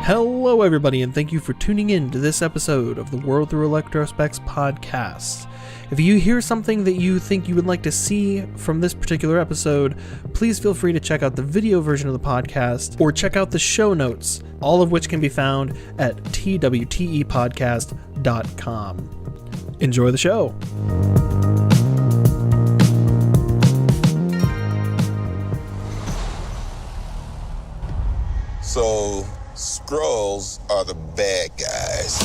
Hello everybody, and thank you for tuning in to this episode of the World Through Electrospecs podcast. If you hear something that you think you would like to see from this particular episode, please feel free to check out the video version of the podcast or check out the show notes, all of which can be found at TWTEpodcast.com. Enjoy the show. So, Skrulls are the bad guys.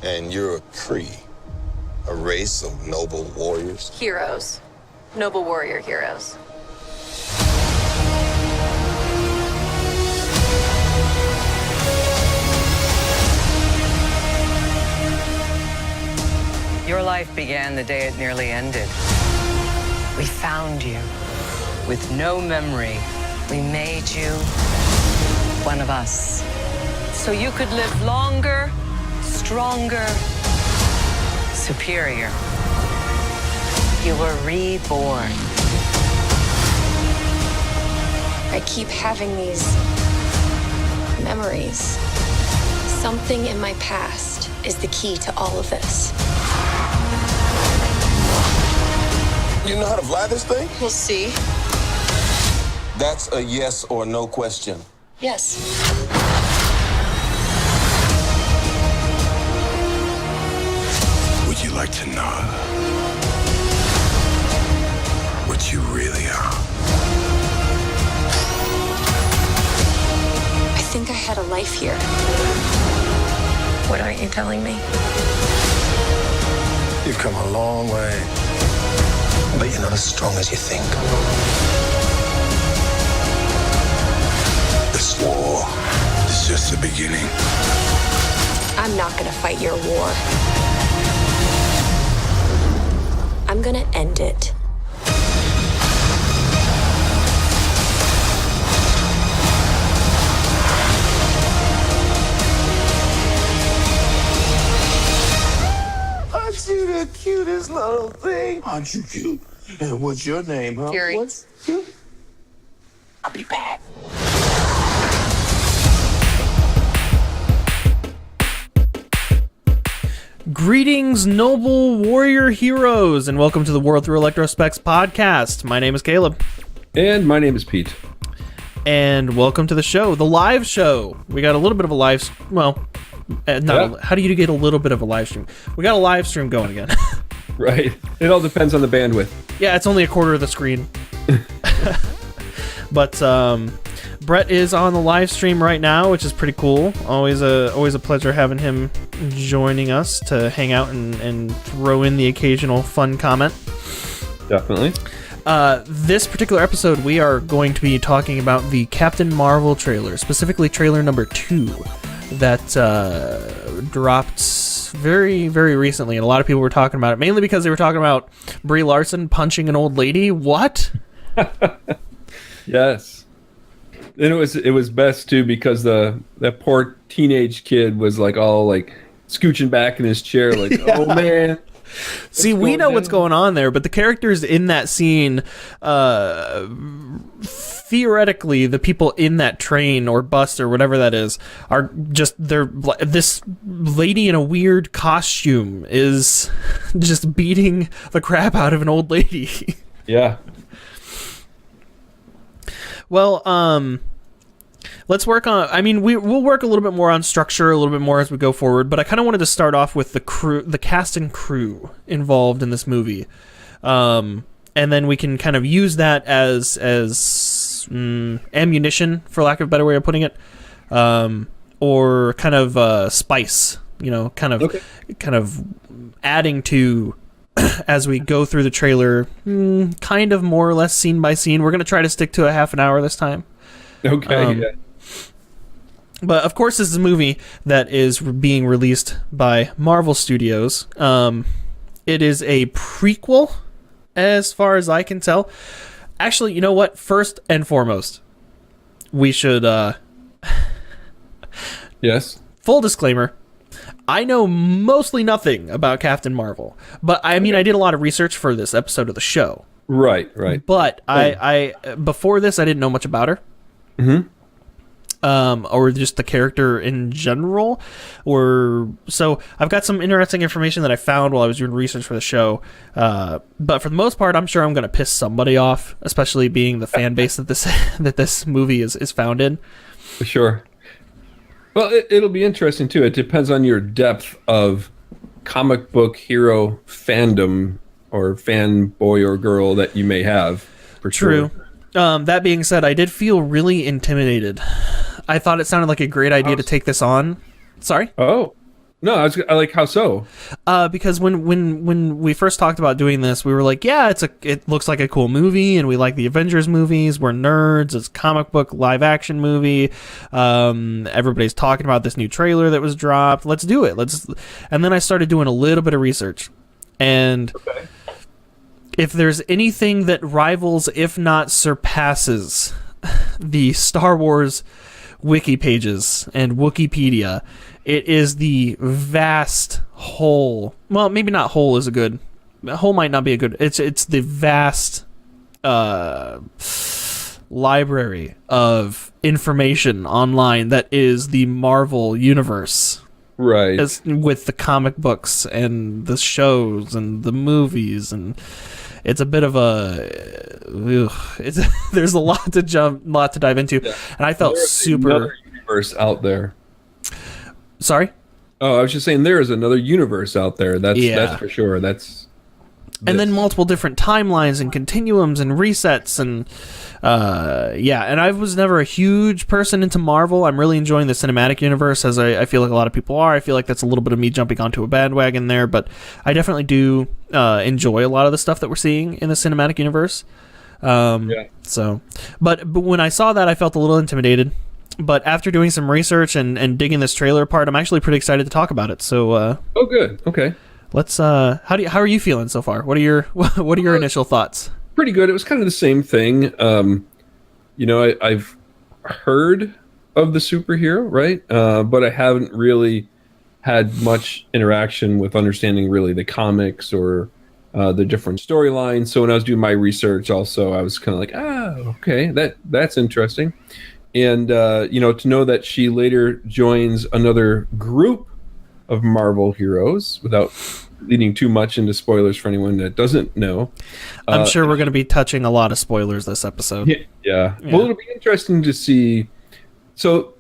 And you're a Kree, a race of noble warriors. Heroes. Noble warrior heroes. Your life began the day it nearly ended. We found you with no memory. We made you one of us. So you could live longer, stronger, superior. You were reborn. I keep having these memories. Something in my past is the key to all of this. You know how to fly this thing? We'll see. That's a yes or no question. Yes. Would you like to know what you really are? I think I had a life here. What aren't you telling me? You've come a long way, but you're not as strong as you think. This war is just the beginning. I'm not gonna fight your war. I'm gonna end it. Aren't you the cutest little thing? Aren't you cute? And what's your name, huh? Fury. What's cute? I'll be back. Greetings, noble warrior heroes, and welcome to the World Through Electrospecs podcast. My name is Caleb. And my name is Pete. And welcome to the show, the live show. We got a little bit of a live, how do you get a little bit of a live stream? We got a live stream going again. Right. It all depends on the bandwidth. Yeah, it's only a quarter of the screen. But Brett is on the live stream right now, which is pretty cool. Always a pleasure having him joining us to hang out and throw in the occasional fun comment. Definitely. This particular episode, we are going to be talking about the Captain Marvel trailer, specifically trailer number 2, that dropped very, very recently, and a lot of people were talking about it, mainly because they were talking about Brie Larson punching an old lady. What? Yes. And it was best too because that poor teenage kid was like all like scooching back in his chair like, yeah. Oh man. See, we know what's going on there, but the characters in that scene, theoretically, the people in that train or bus or whatever that is, are just, this lady in a weird costume is just beating the crap out of an old lady. Yeah. Well, let's work on, we'll work a little bit more on structure a little bit more as we go forward, but I kind of wanted to start off with the cast and crew involved in this movie. And then we can kind of use that as ammunition, for lack of a better way of putting it, or kind of spice, kind of adding to as we go through the trailer, kind of more or less scene by scene. We're going to try to stick to a half an hour this time. Okay. Yeah. But of course, this is a movie that is being released by Marvel Studios. It is a prequel, as far as I can tell. Actually, you know what? First and foremost, we should... Yes. Full disclaimer, I know mostly nothing about Captain Marvel, but I mean, I did a lot of research for this episode of the show. Right. But I before this, I didn't know much about her. Or just the character in general, so I've got some interesting information that I found while I was doing research for the show. But for the most part, I'm sure I'm going to piss somebody off, especially being the fan base that this movie is found in. For sure. Well, it'll be interesting too. It depends on your depth of comic book hero fandom or fanboy or girl that you may have. For True. Sure. That being said, I did feel really intimidated. I thought it sounded like a great idea to take this on. Sorry? Oh. No, I like how so? Because when we first talked about doing this, we were like, yeah, it looks like a cool movie, and we like the Avengers movies. We're nerds. It's a comic book live action movie. Everybody's talking about this new trailer that was dropped. Let's do it. And then I started doing a little bit of research, and if there's anything that rivals, if not surpasses, the Star Wars wiki pages and Wikipedia, it is the vast whole. Well, maybe not whole is a good. Whole might not be a good. It's the vast library of information online that is the Marvel universe. Right. With the comic books and the shows and the movies, and it's a bit of there's a lot to dive into, and I felt super. Another universe out there. Sorry? Oh, I was just saying there is another universe out there. That's for sure. And then multiple different timelines and continuums and resets and and I was never a huge person into Marvel. I'm really enjoying the cinematic universe, as I feel like a lot of people are. I feel like that's a little bit of me jumping onto a bandwagon there, but I definitely do enjoy a lot of the stuff that we're seeing in the cinematic universe. So, but when I saw that, I felt a little intimidated. But after doing some research and digging this trailer apart, I'm actually pretty excited to talk about it. So, oh, good. Okay. Let's. How are you feeling so far? What are your initial thoughts? Pretty good. It was kind of the same thing. I've heard of the superhero, right? But I haven't really had much interaction with understanding really the comics or the different storylines. So when I was doing my research, also I was kind of like, okay, that's interesting. And to know that she later joins another group of Marvel heroes, without leading too much into spoilers for anyone that doesn't know. I'm sure we're going to be touching a lot of spoilers this episode. Yeah. Well, it'll be interesting to see. So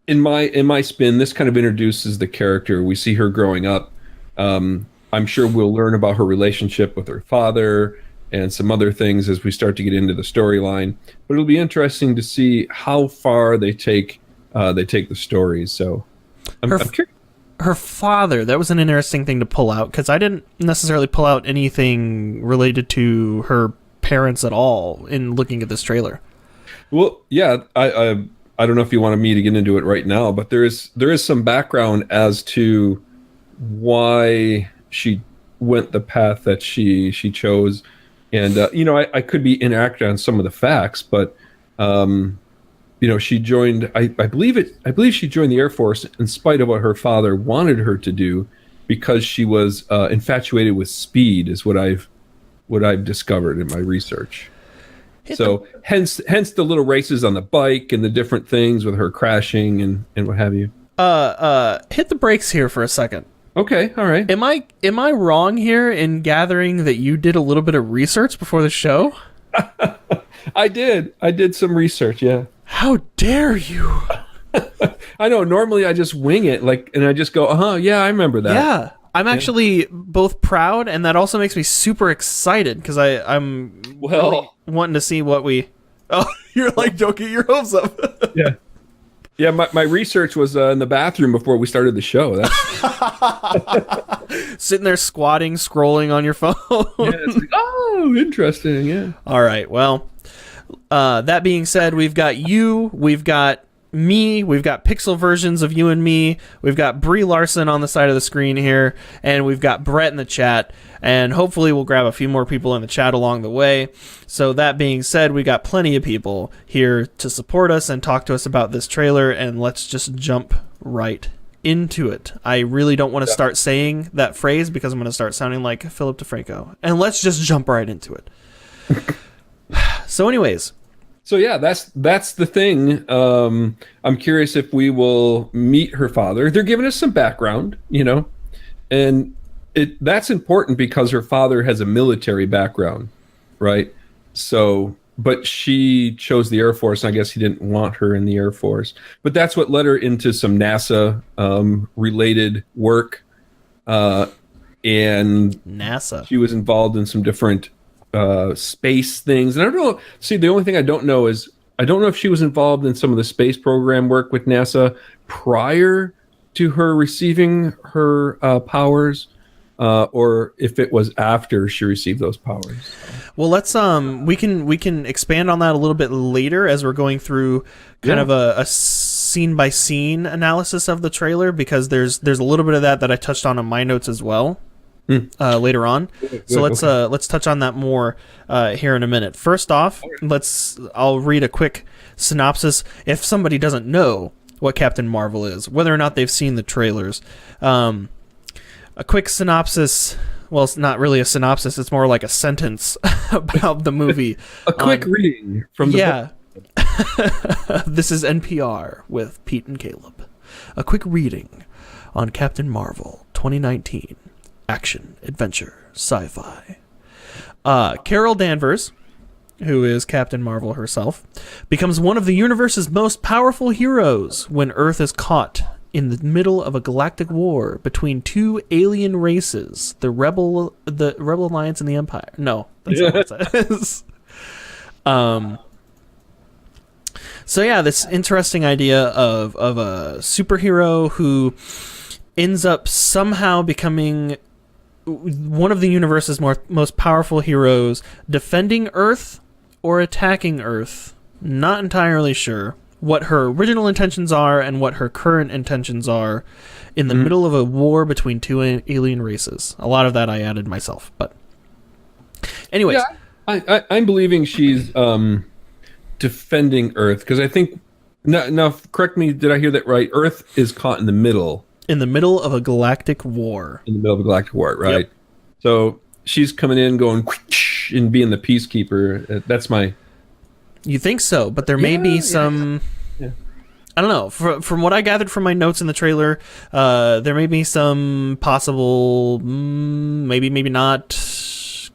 in my spin, this kind of introduces the character. We see her growing up. I'm sure we'll learn about her relationship with her father and some other things as we start to get into the storyline. But it'll be interesting to see how far they take the stories. So I'm curious. Her father, that was an interesting thing to pull out, because I didn't necessarily pull out anything related to her parents at all in looking at this trailer. Well, yeah, I don't know if you wanted me to get into it right now, but there is some background as to why she went the path that she chose. And I could be inaccurate on some of the facts, but she joined. I believe she joined the Air Force in spite of what her father wanted her to do, because she was infatuated with speed, is what I've discovered in my research. Hence the little races on the bike and the different things with her crashing and what have you. Hit the brakes here for a second. Okay, all right. Am I wrong here in gathering that you did a little bit of research before the show? I did some research, yeah. How dare you? I know, normally I just wing it, and I just go, yeah, I remember that. Yeah. I'm actually both proud, and that also makes me super excited, because I'm really wanting to see what we... Oh, you're like, don't get your hopes up. Yeah. Yeah, my research was in the bathroom before we started the show. Sitting there squatting, scrolling on your phone. Yeah, it's like, oh, interesting, yeah. All right, well, that being said, we've got you, we've got me, we've got pixel versions of you and me, we've got Brie Larson on the side of the screen here, and we've got Brett in the chat, and hopefully we'll grab a few more people in the chat along the way. So that being said, we got plenty of people here to support us and talk to us about this trailer, and let's just jump right into it. I really don't want to start saying that phrase because I'm going to start sounding like Philip DeFranco. And let's just jump right into it. So anyways. So yeah, that's the thing. I'm curious if we will meet her father. They're giving us some background, and that's important because her father has a military background, right? So, but she chose the Air Force, and I guess he didn't want her in the Air Force. But that's what led her into some NASA related work, and NASA. She was involved in some different space things, and I don't know. See, the only thing I don't know is I don't know if she was involved in some of the space program work with NASA prior to her receiving her powers, or if it was after she received those powers. Well, let's we can expand on that a little bit later as we're going through kind of a scene by scene analysis of the trailer, because there's a little bit of that I touched on in my notes as well. Later on. So let's touch on that more here in a minute. First off, I'll read a quick synopsis if somebody doesn't know what Captain Marvel is, whether or not they've seen the trailers. A quick synopsis. Well, it's not really a synopsis, it's more like a sentence about the movie. A quick reading from the book. This is NPR with Pete and Caleb. A quick reading on Captain Marvel 2019. Action, adventure, sci-fi. Carol Danvers, who is Captain Marvel herself, becomes one of the universe's most powerful heroes when Earth is caught in the middle of a galactic war between two alien races, the Rebel Alliance and the Empire. No, that's not what it says. So yeah, this interesting idea of a superhero who ends up somehow becoming one of the universe's most powerful heroes, defending Earth or attacking Earth. Not entirely sure what her original intentions are and what her current intentions are in the middle of a war between two alien races. A lot of that I added myself, but anyways. Yeah, I'm believing she's defending Earth, because I think, now correct me, did I hear that right? Earth is caught in the middle. In the middle of a galactic war. In the middle of a galactic war, right? Yep. So she's coming in, going and being the peacekeeper. That's my. You think so, but there may be some. Yeah. I don't know. From what I gathered from my notes in the trailer, there may be some possible, maybe not,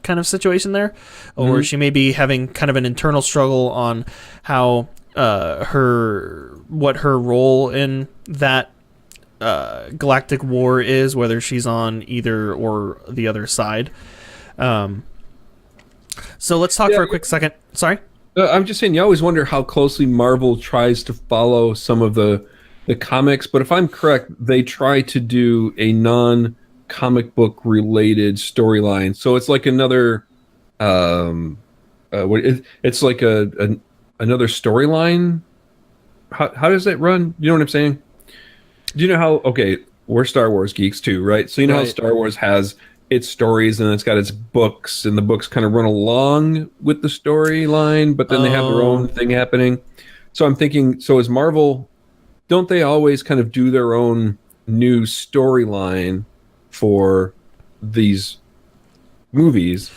kind of situation there, or she may be having kind of an internal struggle on how what her role in that galactic war is, whether she's on either or the other side. So let's talk for a quick second. Sorry? I'm just saying, you always wonder how closely Marvel tries to follow some of the comics, but if I'm correct, they try to do a non-comic book related storyline. So it's like another it's like another storyline. How does that run? You know what I'm saying? Do you know how, okay, we're Star Wars geeks too, right? So you know how Star Wars has its stories and it's got its books, and the books kind of run along with the storyline, but then they have their own thing happening. So I'm thinking, so is Marvel, don't they always kind of do their own new storyline for these movies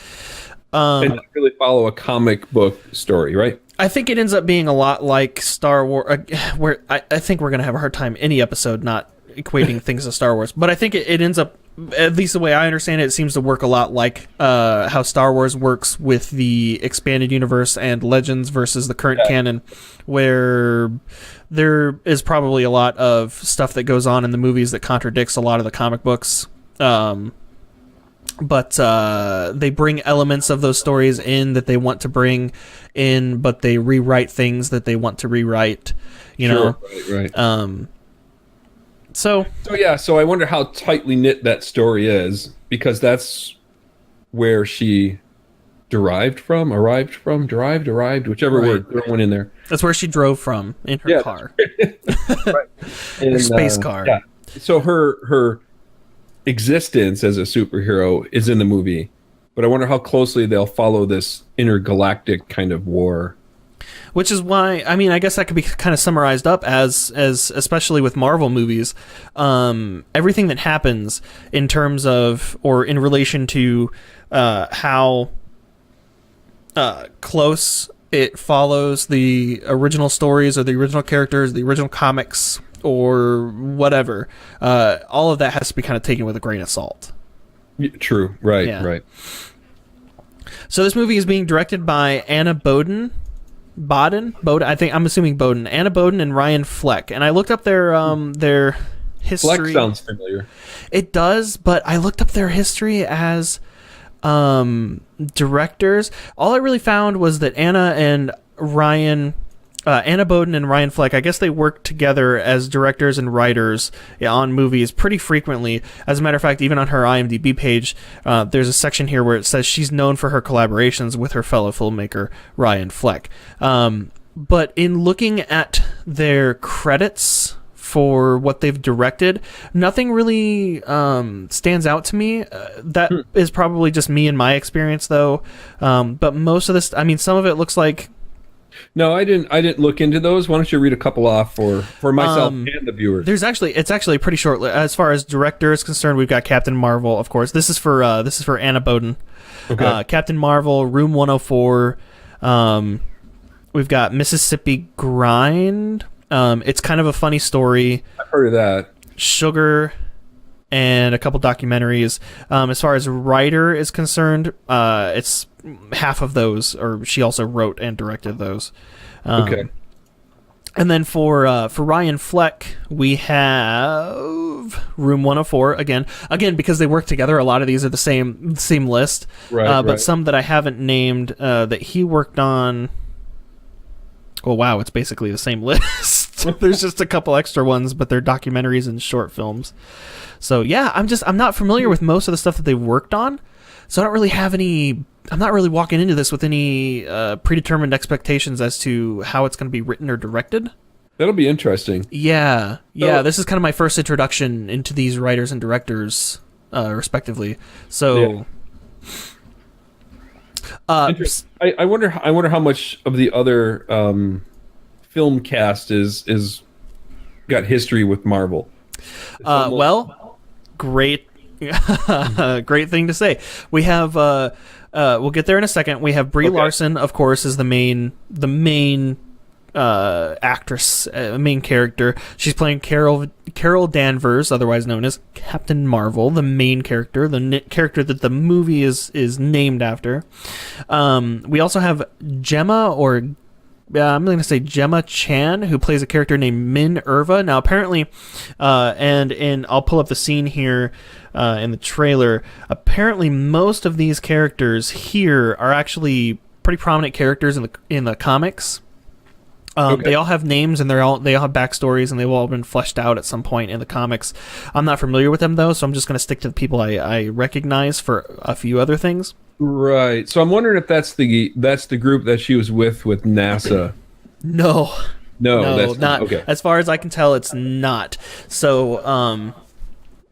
and not really follow a comic book story, right? I think it ends up being a lot like Star Wars, where I think we're going to have a hard time any episode not equating things to Star Wars. But I think it ends up, at least the way I understand it, it seems to work a lot like how Star Wars works with the expanded universe and Legends versus the current canon, where there is probably a lot of stuff that goes on in the movies that contradicts a lot of the comic books. But they bring elements of those stories in that they want to bring in, but they rewrite things that they want to rewrite, you know? Right. So I wonder how tightly knit that story is, because that's where she arrived, whichever word, throw one in there. That's where she drove from in her car. Her space car. Yeah. So her existence as a superhero is in the movie, but I wonder how closely they'll follow this intergalactic kind of war. Which is why, I mean, I guess that could be kind of summarized up as especially with Marvel movies, everything that happens in terms of, or in relation to how close it follows the original stories or the original characters, the original comics, or whatever, all of that has to be kind of taken with a grain of salt. True. Right. Yeah. Right. So this movie is being directed by Anna Boden. I'm assuming Boden. Anna Boden and Ryan Fleck. And I looked up their history. Fleck sounds familiar. It does, but I looked up their history as directors. All I really found was that Anna Boden and Ryan Fleck, I guess they worked together as directors and writers on movies pretty frequently. As a matter of fact, even on her IMDb page, there's a section here where it says she's known for her collaborations with her fellow filmmaker, Ryan Fleck. But in looking at their credits for what they've directed, nothing really stands out to me. That is probably just me and my experience, though. But most of this, I mean, some of it looks like... No, I didn't look into those. Why don't you read a couple off for myself and the viewers? It's actually pretty short. As far as director is concerned, we've got Captain Marvel, of course. This is for Anna Boden. Okay. Captain Marvel, Room 104. We've got Mississippi Grind. It's kind of a funny story. I've heard of that. Sugar, and a couple documentaries. As far as writer is concerned, it's half of those, or she also wrote and directed those. Okay. And then for Ryan Fleck, we have Room 104 again because they work together. A lot of these are the same list, right? But some that I haven't named that he worked on. Oh wow, it's basically the same list. There's just a couple extra ones, but they're documentaries and short films. So yeah, I'm not familiar with most of the stuff that they've worked on. So I don't really have any. I'm not really walking into this with any predetermined expectations as to how it's going to be written or directed. That'll be interesting. Yeah. This is kind of my first introduction into these writers and directors, respectively. So, I wonder how much of the other film cast is got history with Marvel. Well, great. Great thing to say. We have we'll get there in a second. We have Brie Larson, of course, is the main actress, main character. She's playing Carol Danvers, otherwise known as Captain Marvel, the main character, the character that the movie is named after. We also have Gemma, I'm going to say Gemma Chan, who plays a character named Min Irva. Now, apparently, I'll pull up the scene here in the trailer. Apparently, most of these characters here are actually pretty prominent characters in the comics. They all have names and they all have backstories, and they've all been fleshed out at some point in the comics. I'm not familiar with them though, so I'm just going to stick to the people I recognize for a few other things. Right. So I'm wondering if that's the group that she was with NASA. No, that's not. Okay. As far as I can tell, it's not. So.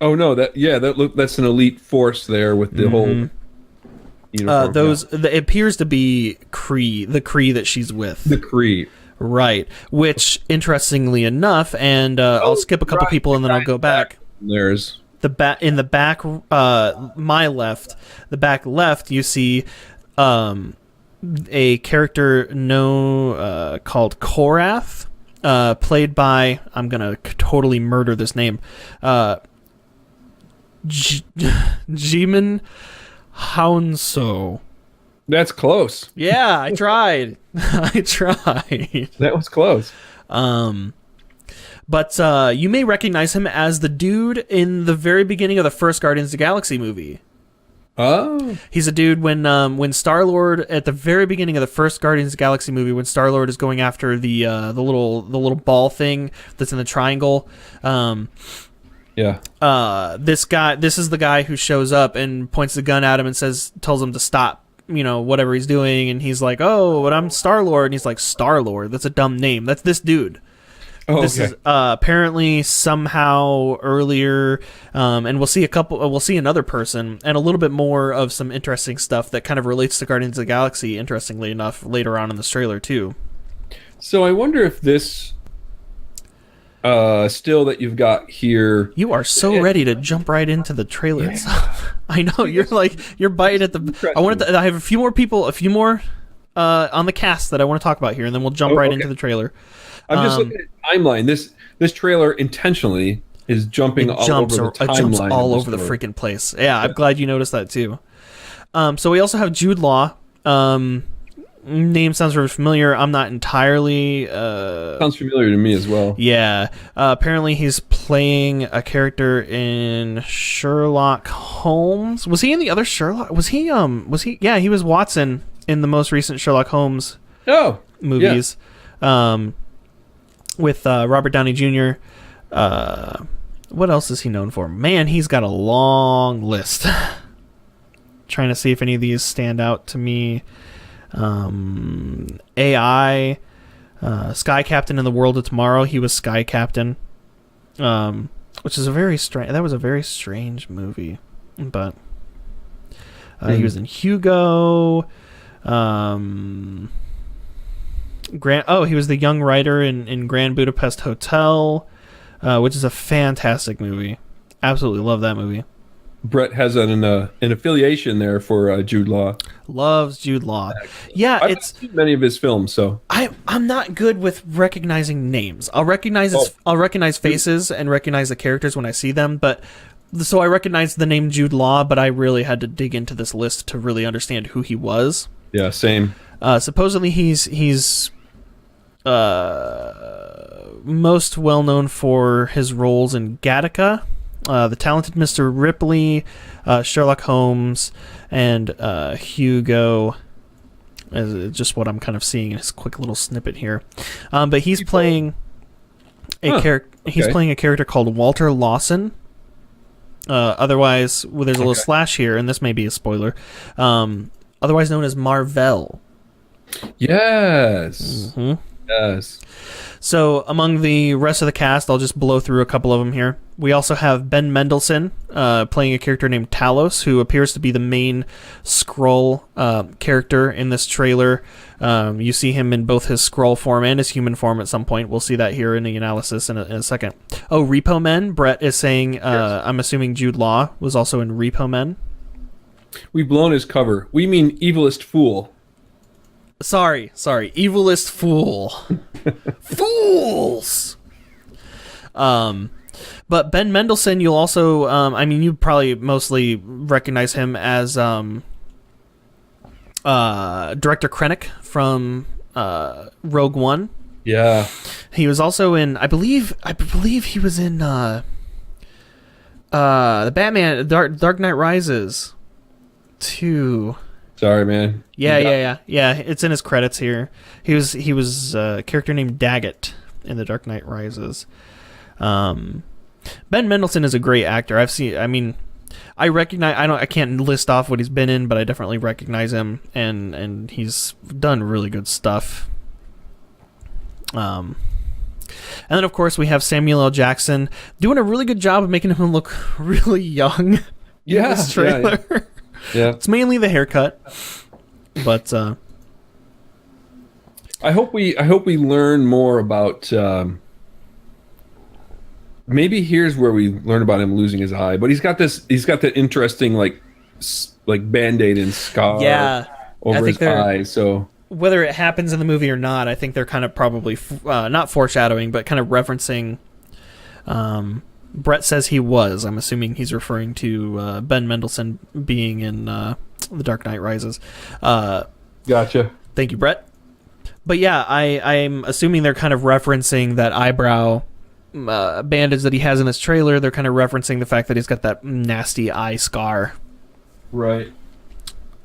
Oh no! That's an elite force there with the whole. Uniform. It appears to be Kree, the Kree that she's with. The Kree. Right, which interestingly enough, and I'll skip a couple people and then I'll go back. There's in the back, my left, the back left, you see a character called Korath, played by, I'm gonna totally murder this name, Jimin Haunso. That's close. Yeah, I tried. That was close. But you may recognize him as the dude in the very beginning of the first Guardians of the Galaxy movie. Oh. He's a dude when Star-Lord, at the very beginning of the first Guardians of the Galaxy movie, when Star-Lord is going after the little ball thing that's in the triangle. Yeah. This is the guy who shows up and points the gun at him and tells him to stop, whatever he's doing, and he's like, "Oh, but I'm Star-Lord," and he's like, "Star-Lord? That's a dumb name. That's this dude." Oh, this is apparently somehow earlier, and we'll see another person and a little bit more of some interesting stuff that kind of relates to Guardians of the Galaxy, interestingly enough, later on in this trailer too. So I wonder if this still that you've got here. You are so ready to jump right into the trailer itself. I know you're biting at the. I have a few more on the cast that I want to talk about here, and then we'll jump into the trailer. I'm just looking at timeline. This trailer intentionally is jumping all over the timeline. It jumps all over the freaking place. Yeah, I'm glad you noticed that too. So we also have Jude Law. Name sounds very familiar. I'm not entirely... sounds familiar to me as well. Yeah. Apparently he's playing a character in Sherlock Holmes. Was he in the other Sherlock? Was he... Yeah, he was Watson in the most recent Sherlock Holmes movies. Yeah. With Robert Downey Jr. What else is he known for? Man, he's got a long list. Trying to see if any of these stand out to me. AI, Sky Captain in the World of Tomorrow. He was Sky Captain, which is a very strange. That was a very strange movie, but he was in Hugo. He was the young writer in Grand Budapest Hotel, which is a fantastic movie. Absolutely love that movie. Brett has an affiliation there for Jude Law. Loves Jude Law. Yeah, I've seen many of his films, so I'm not good with recognizing names. I'll recognize faces and recognize the characters when I see them, but so I recognize the name Jude Law, but I really had to dig into this list to really understand who he was. Yeah, same. Supposedly he's most well known for his roles in Gattaca, The Talented Mr. Ripley, Sherlock Holmes, and Hugo. Is just what I'm kind of seeing in his quick little snippet here. But he's playing a character. He's playing a character called Walter Lawson. Otherwise, there's a little slash here, and this may be a spoiler. Otherwise known as mar-vell. Yes. Mm-hmm. Yes. So among the rest of the cast, I'll just blow through a couple of them here. We also have Ben Mendelsohn playing a character named Talos, who appears to be the main Skrull character in this trailer. You see him in both his Skrull form and his human form at some point. We'll see that here in the analysis in a second. Oh, Repo Men. Brett is saying, yes. I'm assuming Jude Law was also in Repo Men. We've blown his cover. We mean Evilest Fool. Sorry. Evilest Fool. Fools! But Ben Mendelsohn, you'll also... you probably mostly recognize him as Director Krennic from Rogue One. Yeah. He was also in... I believe he was in the Batman... Dark Knight Rises 2... Sorry, man. Yeah. It's in his credits here. He was a character named Daggett in The Dark Knight Rises. Ben Mendelsohn is a great actor. I recognize. I can't list off what he's been in, but I definitely recognize him, and he's done really good stuff. And then of course we have Samuel L. Jackson doing a really good job of making him look really young. In this trailer. Yeah. It's mainly the haircut, but I hope we learn more about. Maybe here's where we learn about him losing his eye, but he's got that interesting like Band-Aid and scar over his eye. So whether it happens in the movie or not, I think they're kind of probably not foreshadowing, but kind of referencing. Brett says he was. I'm assuming he's referring to Ben Mendelsohn being in The Dark Knight Rises. Gotcha. Thank you, Brett. But yeah, I'm assuming they're kind of referencing that eyebrow bandage that he has in his trailer. They're kind of referencing the fact that he's got that nasty eye scar. Right.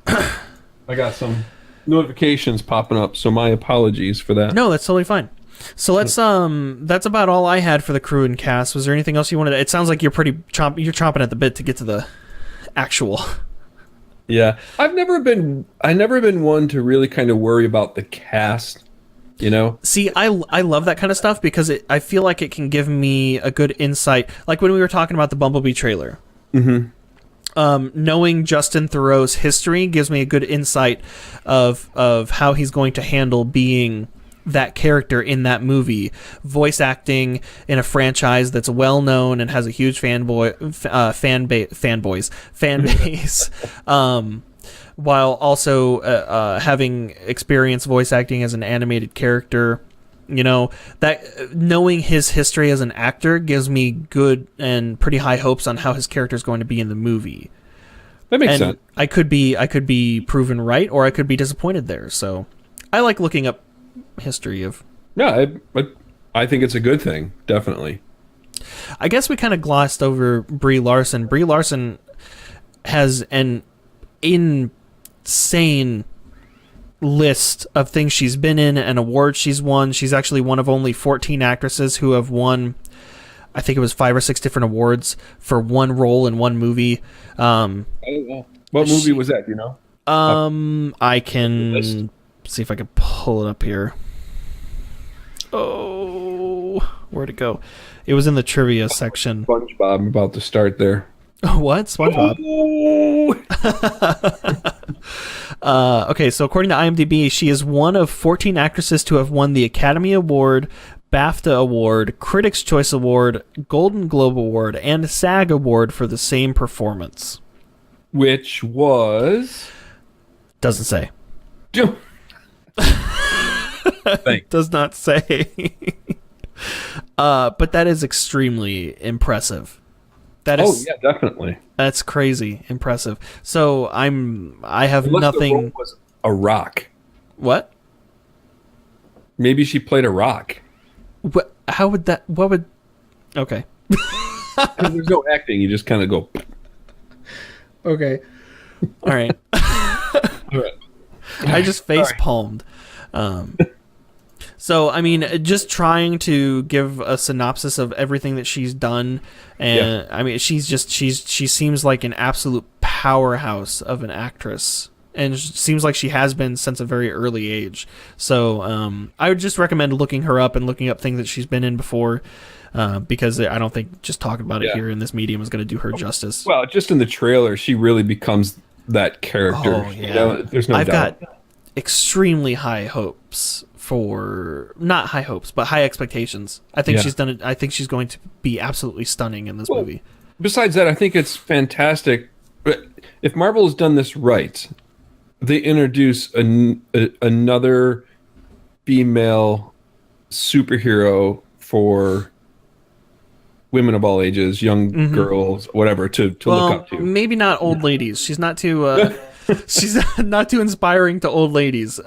I got some notifications popping up, so my apologies for that. No, that's totally fine. So let's that's about all I had for the crew and cast. Was there anything else you wanted? It sounds like you're chomping at the bit to get to the actual. Yeah, I've never been one to really kind of worry about the cast, you know. See, I love that kind of stuff because I feel like it can give me a good insight. Like when we were talking about the Bumblebee trailer. Mm-hmm. Knowing Justin Theroux's history gives me a good insight of how he's going to handle being that character in that movie, voice acting in a franchise that's well known and has a huge fan base, while also having experience voice acting as an animated character. That knowing his history as an actor gives me good and pretty high hopes on how his character is going to be in the movie. That makes sense. I could be proven right, or I could be disappointed there. So I like looking up history of. Yeah, I think it's a good thing, definitely. I guess we kind of glossed over Brie Larson. Brie Larson has an insane list of things she's been in and awards she's won. She's actually one of only 14 actresses who have won, I think it was 5 or 6 different awards for one role in one movie. What movie was that? Do you know? I can see if I can pull it up here. Oh, where'd it go? It was in the trivia section. SpongeBob, I'm about to start there. What? SpongeBob? Oh! Okay, so according to IMDb, she is one of 14 actresses to have won the Academy Award, BAFTA Award, Critics' Choice Award, Golden Globe Award, and SAG Award for the same performance. Which was... Doesn't say. Thanks. Does not say. But that is extremely impressive. That is, yeah, definitely. That's crazy impressive. So I have Unless nothing. the role was a rock. What? Maybe she played a rock. What? How would that? What would? Okay. Because there's no acting. You just kind of go. Okay. All right. All right. I just face palmed. So, I mean, just trying to give a synopsis of everything that she's done, and I mean, she seems like an absolute powerhouse of an actress, and it seems like she has been since a very early age. So, I would just recommend looking her up and looking up things that she's been in before, because I don't think just talking about it here in this medium is going to do her justice. Well, just in the trailer, she really becomes that character. Oh, yeah. There's no doubt. I've got extremely high hopes not high hopes, but high expectations. I think she's done it. I think she's going to be absolutely stunning in this movie. Besides that, I think it's fantastic. But if Marvel has done this right, they introduce another female superhero for women of all ages, young girls, whatever, to look up to. Maybe not old ladies. She's not too. She's not too inspiring to old ladies.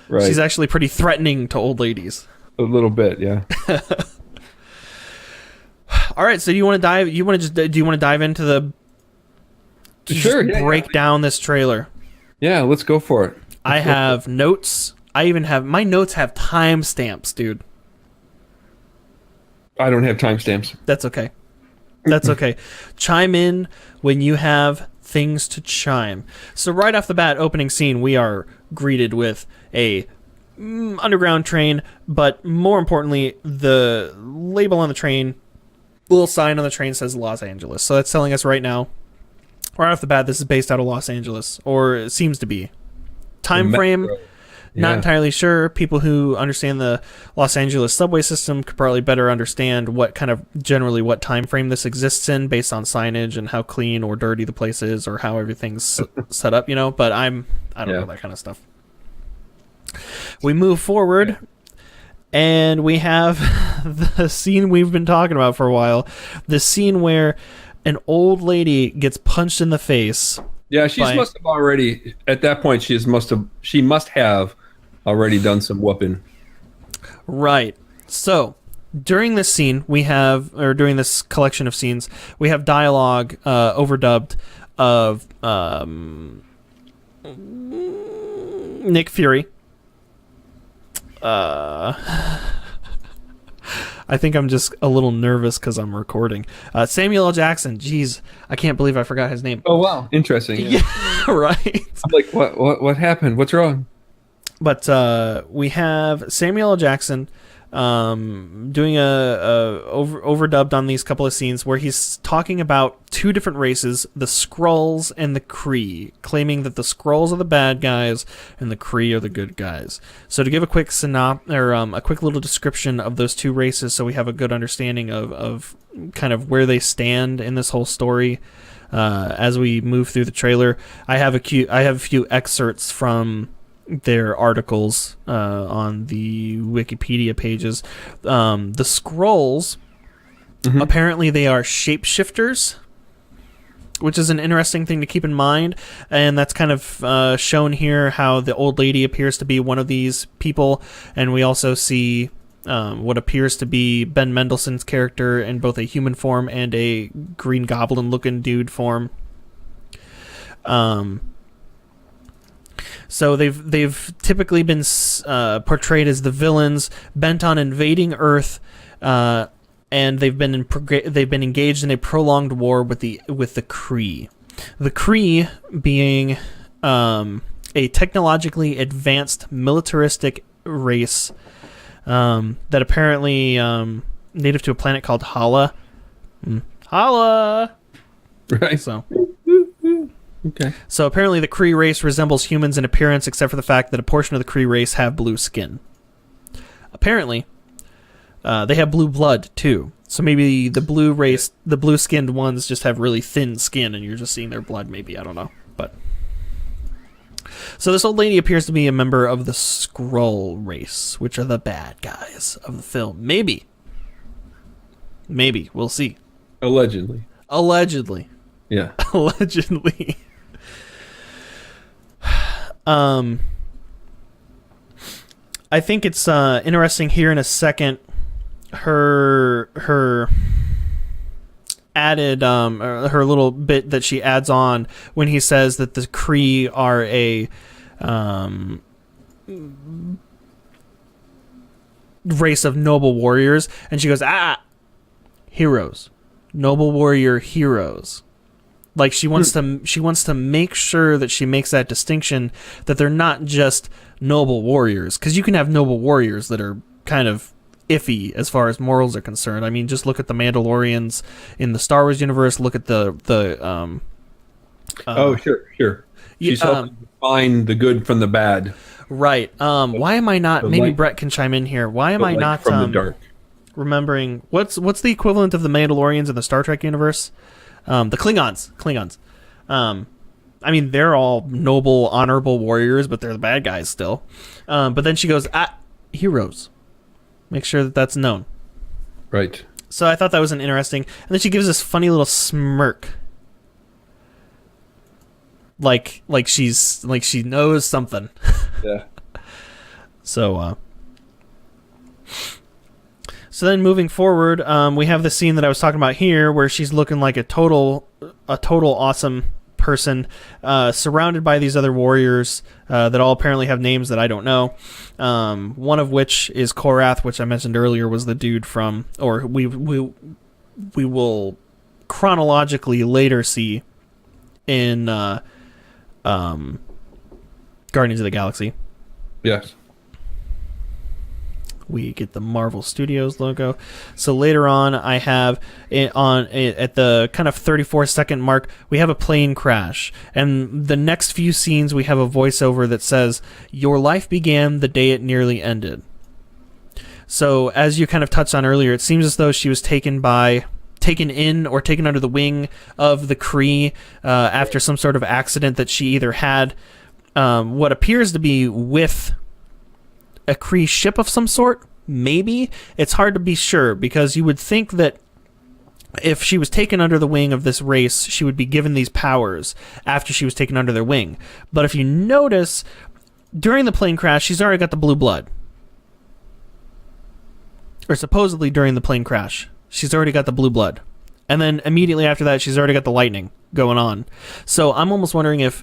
Right. She's actually pretty threatening to old ladies. A little bit, yeah. All right, so do you want to dive into the break down this trailer? Yeah, let's go for it. I have notes. My notes have timestamps, dude. I don't have timestamps. That's okay. That's okay. Chime in when you have things to chime. So right off the bat, opening scene, we are greeted with a underground train, but more importantly, the label on the train, little sign on the train says Los Angeles. So that's telling us right now, right off the bat, this is based out of Los Angeles, or it seems to be. Time frame, not entirely sure. People who understand the Los Angeles subway system could probably better understand what time frame this exists in based on signage and how clean or dirty the place is or how everything's set up, but I don't know that kind of stuff. We move forward and we have the scene we've been talking about for a while, the scene where an old lady gets punched in the face. Yeah, must have already, at that point, she must have already done some whooping. Right. So, during this scene, during this collection of scenes, we have dialogue overdubbed of Nick Fury. I think I'm just a little nervous because I'm recording. Samuel L. Jackson. Jeez, I can't believe I forgot his name. Oh, wow. Interesting. Yeah, right. I'm like, what happened? What's wrong? But we have Samuel L. Jackson doing a overdubbed on these couple of scenes where he's talking about two different races, the Skrulls and the Kree, claiming that the Skrulls are the bad guys and the Kree are the good guys. So to give a quick a quick little description of those two races, so we have a good understanding of kind of where they stand in this whole story. As we move through the trailer, I have a few excerpts from their articles on the Wikipedia pages. The Skrulls, apparently they are shapeshifters, which is an interesting thing to keep in mind, and that's kind of shown here, how the old lady appears to be one of these people, and we also see what appears to be Ben Mendelsohn's character in both a human form and a Green Goblin looking dude form. So they've typically been portrayed as the villains, bent on invading Earth, and they've been engaged in a prolonged war with the Kree. The Kree being a technologically advanced militaristic race that apparently native to a planet called Hala. Hala. Right. So. Okay. So apparently the Kree race resembles humans in appearance, except for the fact that a portion of the Kree race have blue skin. Apparently, they have blue blood too. So maybe the blue-skinned ones just have really thin skin, and you're just seeing their blood. Maybe, I don't know. But so this old lady appears to be a member of the Skrull race, which are the bad guys of the film. Maybe we'll see. Allegedly. Yeah. Allegedly. I think it's interesting here in a second. Her added her little bit that she adds on when he says that the Kree are a race of noble warriors, and she goes, heroes, noble warrior heroes. Like she wants to make sure that she makes that distinction, that they're not just noble warriors, because you can have noble warriors that are kind of iffy as far as morals are concerned. I mean, just look at the Mandalorians in the Star Wars universe. Look at the sure. She's helping define the good from the bad. Right. Why am I not? Maybe Brett can chime in here. Why am I not from the dark? Remembering what's the equivalent of the Mandalorians in the Star Trek universe? The Klingons. I mean, they're all noble, honorable warriors, but they're the bad guys still. But then she goes, heroes. Make sure that that's known. Right. So I thought that was an interesting. And then she gives this funny little smirk. Like she knows something. Yeah. So then moving forward, we have the scene that I was talking about here, where she's looking like a total awesome person, surrounded by these other warriors that all apparently have names that I don't know. One of which is Korath, which I mentioned earlier was the dude from, or we will chronologically later see in Guardians of the Galaxy. Yes. We get the Marvel Studios logo. So later on, I have at the kind of 34-second mark, we have a plane crash. And the next few scenes, we have a voiceover that says, "Your life began the day it nearly ended." So as you kind of touched on earlier, it seems as though she was taken in or taken under the wing of the Kree after some sort of accident that she either had what appears to be with a Kree ship of some sort. Maybe. It's hard to be sure, because you would think that if she was taken under the wing of this race, she would be given these powers after she was taken under their wing. But if you notice, during the plane crash, she's already got the blue blood. Or supposedly during the plane crash, she's already got the blue blood. And then immediately after that, she's already got the lightning going on. So I'm almost wondering if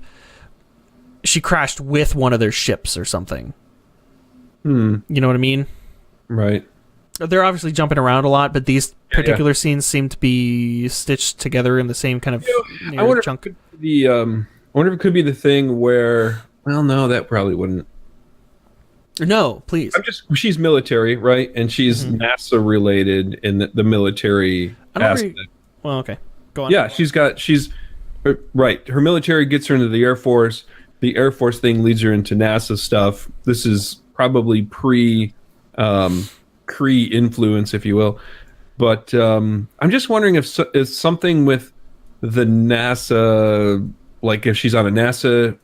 she crashed with one of their ships or something. You know what I mean? Right. They're obviously jumping around a lot, but these particular scenes seem to be stitched together in the same kind of I wonder chunk. if it could be the thing where, well, no, that probably wouldn't. No, please. She's military, right? And she's NASA related in the military I don't aspect. well, okay. Go on. Yeah, she's right. Her military gets her into the Air Force. The Air Force thing leads her into NASA stuff. This is probably Kree influence, if you will. But I'm just wondering if something with the NASA, like if she's on a NASA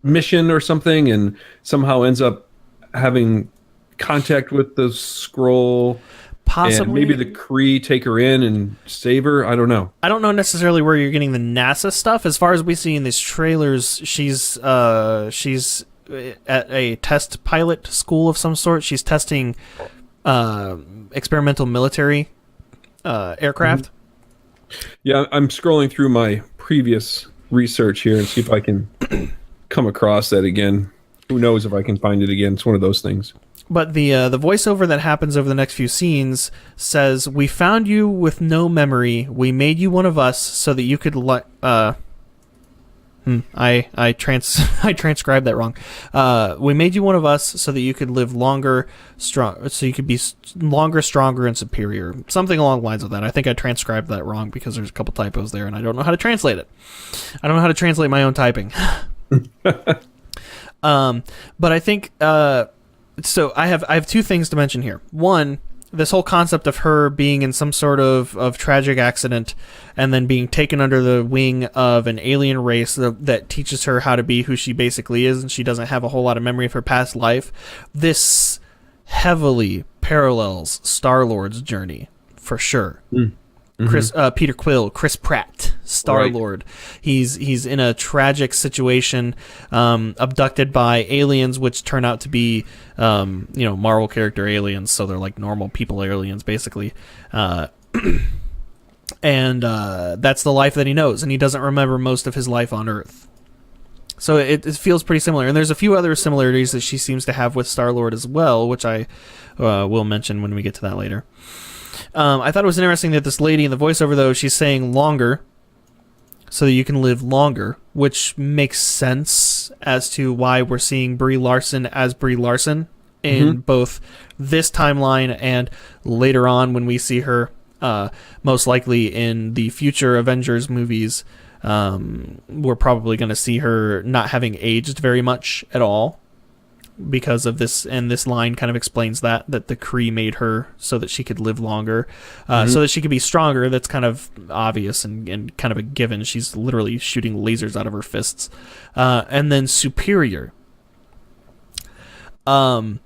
mission or something, and somehow ends up having contact with the scroll. Possibly. And maybe the Kree take her in and save her. I don't know. I don't know necessarily where you're getting the NASA stuff. As far as we see in these trailers, she's at a test pilot school of some sort. She's testing experimental military aircraft. Yeah, I'm scrolling through my previous research here and see if I can come across that again. Who knows if I can find it again? It's one of those things. But the voiceover that happens over the next few scenes says, "We found you with no memory. We made you one of us so that you could I transcribed that wrong. We made you one of us so that you could live longer, so you could be longer, stronger, and superior. Something along the lines of that. I think I transcribed that wrong because there's a couple typos there, and I don't know how to translate it. I don't know how to translate my own typing. But I think so. I have two things to mention here. One, this whole concept of her being in some sort of tragic accident and then being taken under the wing of an alien race that teaches her how to be who she basically is, and she doesn't have a whole lot of memory of her past life. This heavily parallels Star-Lord's journey, for sure. Peter Quill, Chris Pratt, Star-Lord. Right. He's in a tragic situation, abducted by aliens, which turn out to be, Marvel character aliens. So they're like normal people aliens, basically. And that's the life that he knows, and he doesn't remember most of his life on Earth. So it feels pretty similar. And there's a few other similarities that she seems to have with Star-Lord as well, which I will mention when we get to that later. I thought it was interesting that this lady in the voiceover, though, she's saying longer, so that you can live longer, which makes sense as to why we're seeing Brie Larson as Brie Larson in both this timeline and later on when we see her, most likely in the future Avengers movies. We're probably going to see her not having aged very much at all, because of this, and this line kind of explains that the Kree made her so that she could live longer, so that she could be stronger. That's kind of obvious and kind of a given. She's literally shooting lasers out of her fists. And then superior. I don't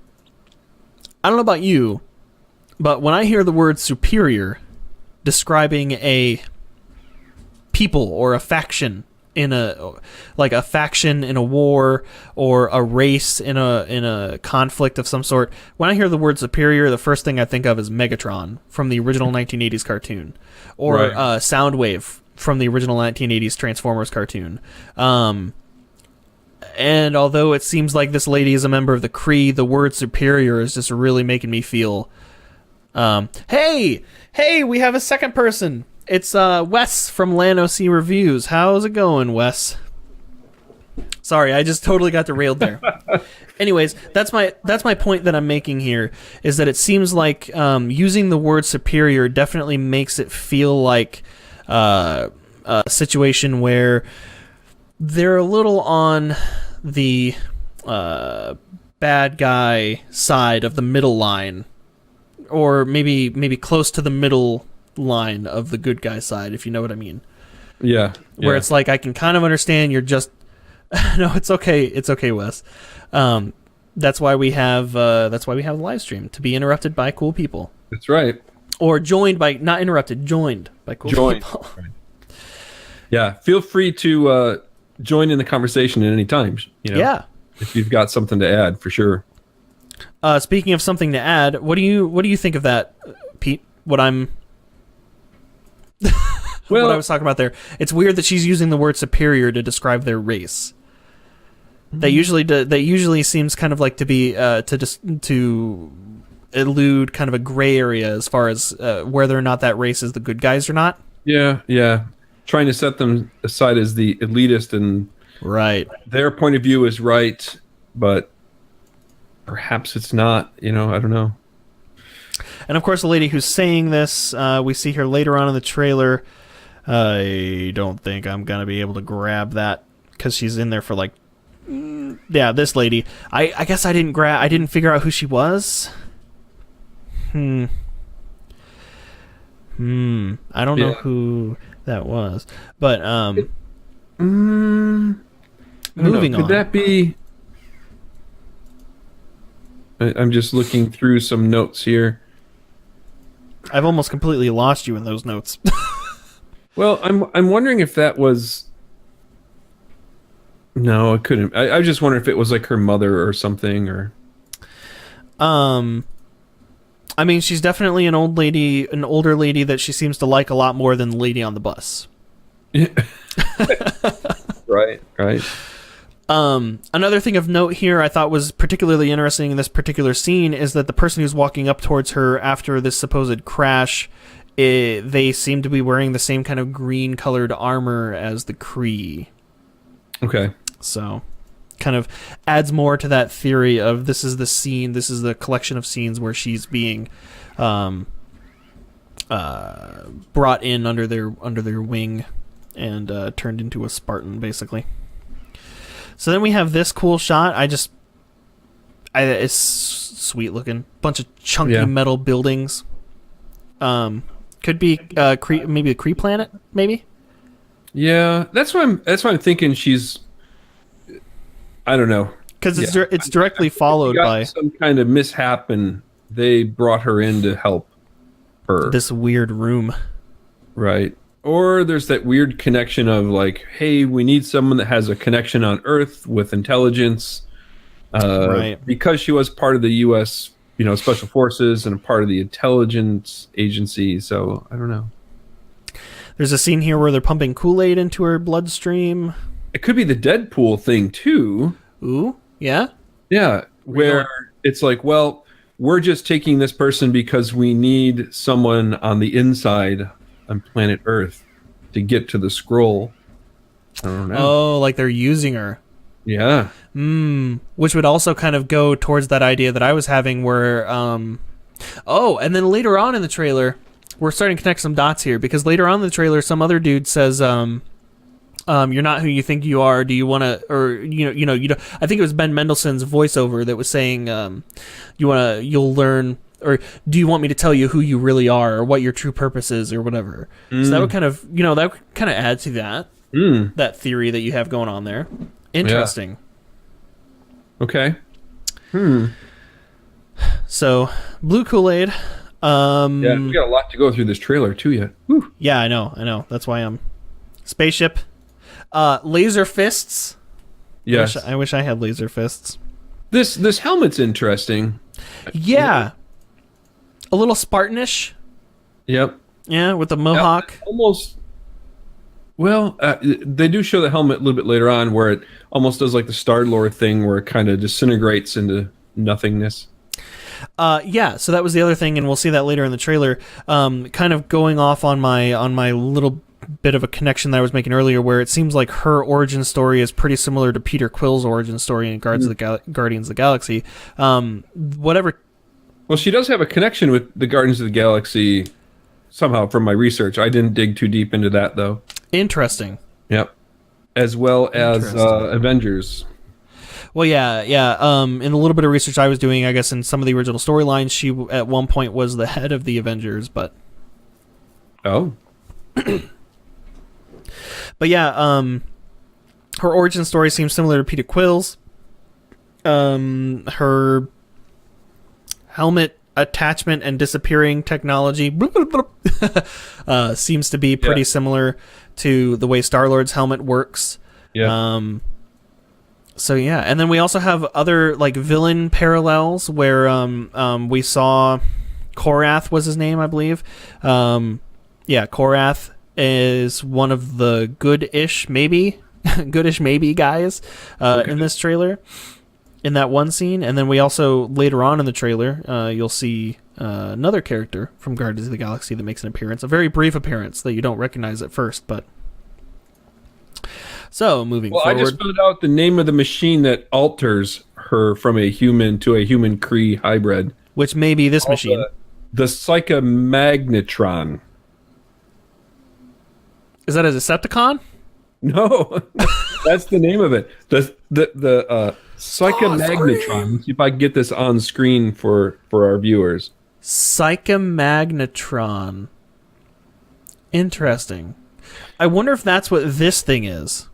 know about you, but when I hear the word superior describing a people or a faction in a faction in a war, or a race in a conflict of some sort, when I hear the word superior, the first thing I think of is Megatron from the original 1980s cartoon, or Soundwave from the original 1980s Transformers cartoon. And although it seems like this lady is a member of the Kree, the word superior is just really making me feel, hey, we have a second person. It's Wes from LanOC Reviews. How's it going, Wes? Sorry, I just totally got derailed there. Anyways, that's my point that I'm making here, is that it seems like using the word superior definitely makes it feel like a situation where they're a little on the bad guy side of the middle line, or maybe close to the middle line of the good guy side, if you know what I mean. Yeah. Where it's like, I can kind of understand you're just no, it's okay, Wes. That's why we have the live stream, to be interrupted by cool people. That's right. Or joined by, not interrupted, joined by cool people. Right. Yeah, feel free to join in the conversation at any time, Yeah. If you've got something to add, for sure. Speaking of something to add, what do you think of that, Pete? What I was talking about there. It's weird that she's using the word superior to describe their race. That usually seems kind of like to be to elude kind of a gray area as far as whether or not that race is the good guys or not. Yeah. Trying to set them aside as the elitist and Right. their point of view is right, but perhaps it's not. I don't know. And of course, the lady who's saying this, we see her later on in the trailer. I don't think I'm gonna be able to grab that because she's in there for like, this lady. I guess I didn't figure out who she was. I don't know who that was, but moving on. Could that be? I'm just looking through some notes here. I've almost completely lost you in those notes. Well, I'm wondering if that was. No, it couldn't. I just wonder if it was like her mother or something, or. I mean, she's definitely an older lady that she seems to like a lot more than the lady on the bus. Right. Another thing of note here I thought was particularly interesting in this particular scene is that the person who's walking up towards her after this supposed crash, they seem to be wearing the same kind of green colored armor as the Kree. Okay. So kind of adds more to that theory of this is the collection of scenes where she's being brought in under their wing and turned into a Spartan, basically. So then we have this cool shot. It's sweet looking. Bunch of chunky metal buildings. Could be maybe a Kree planet, maybe. Yeah, that's why I'm thinking she's. I don't know, because it's directly followed by some kind of mishap, and they brought her in to help her. This weird room, right? Or there's that weird connection of like, hey, we need someone that has a connection on Earth with intelligence, right? Because she was part of the U.S. Special Forces and a part of the intelligence agency. So I don't know. There's a scene here where they're pumping Kool-Aid into her bloodstream. It could be the Deadpool thing too. Ooh, yeah? Yeah, where it's like, well, we're just taking this person because we need someone on the inside on planet Earth to get to the scroll. I don't know. Oh, like they're using her. Yeah. Which would also kind of go towards that idea that I was having where, and then later on in the trailer, we're starting to connect some dots here, because later on in the trailer, some other dude says, you're not who you think you are. Do you want to, or you don't. I think it was Ben Mendelsohn's voiceover that was saying, you'll learn, or do you want me to tell you who you really are, or what your true purpose is, or whatever. So that would kind of, add to that theory that you have going on there. Interesting. Yeah. Okay. So blue Kool-Aid. Yeah, we got a lot to go through this trailer too yet. Whew. Yeah, I know. That's why I'm spaceship. Laser fists. Yes. I wish I had laser fists. This helmet's interesting. Yeah. A little Spartanish. Yep. Yeah, with the mohawk. Almost. Well, they do show the helmet a little bit later on where it almost does like the Star-Lord thing where it kind of disintegrates into nothingness. Yeah, so that was the other thing, and we'll see that later in the trailer. Kind of going off on my little bit of a connection that I was making earlier, where it seems like her origin story is pretty similar to Peter Quill's origin story in Guardians of the Galaxy. Whatever. Well, she does have a connection with the Guardians of the Galaxy somehow from my research. I didn't dig too deep into that, though. Interesting. Yep. As well as Avengers. Well, yeah. In a little bit of research I was doing, I guess in some of the original storylines, she at one point was the head of the Avengers, but... Oh. But yeah, her origin story seems similar to Peter Quill's. Her helmet attachment and disappearing technology seems to be pretty similar to the way Star-Lord's helmet works. Yeah. So yeah, and then we also have other like villain parallels where we saw Korath was his name, I believe. Korath is one of the goodish maybe guys in this trailer in that one scene. And then we also later on in the trailer you'll see another character from Guardians of the Galaxy that makes an appearance, a very brief appearance that you don't recognize at first, but So moving Well, forward, I just found out the name of the machine that alters her from a human to a human Kree hybrid. which may be this machine. The psychomagnetron. Is that a Decepticon? No, that's the name of it. The psychomagnetron. Let's see if I can get this on screen for our viewers. Psychomagnetron. Interesting. I wonder if that's what this thing is.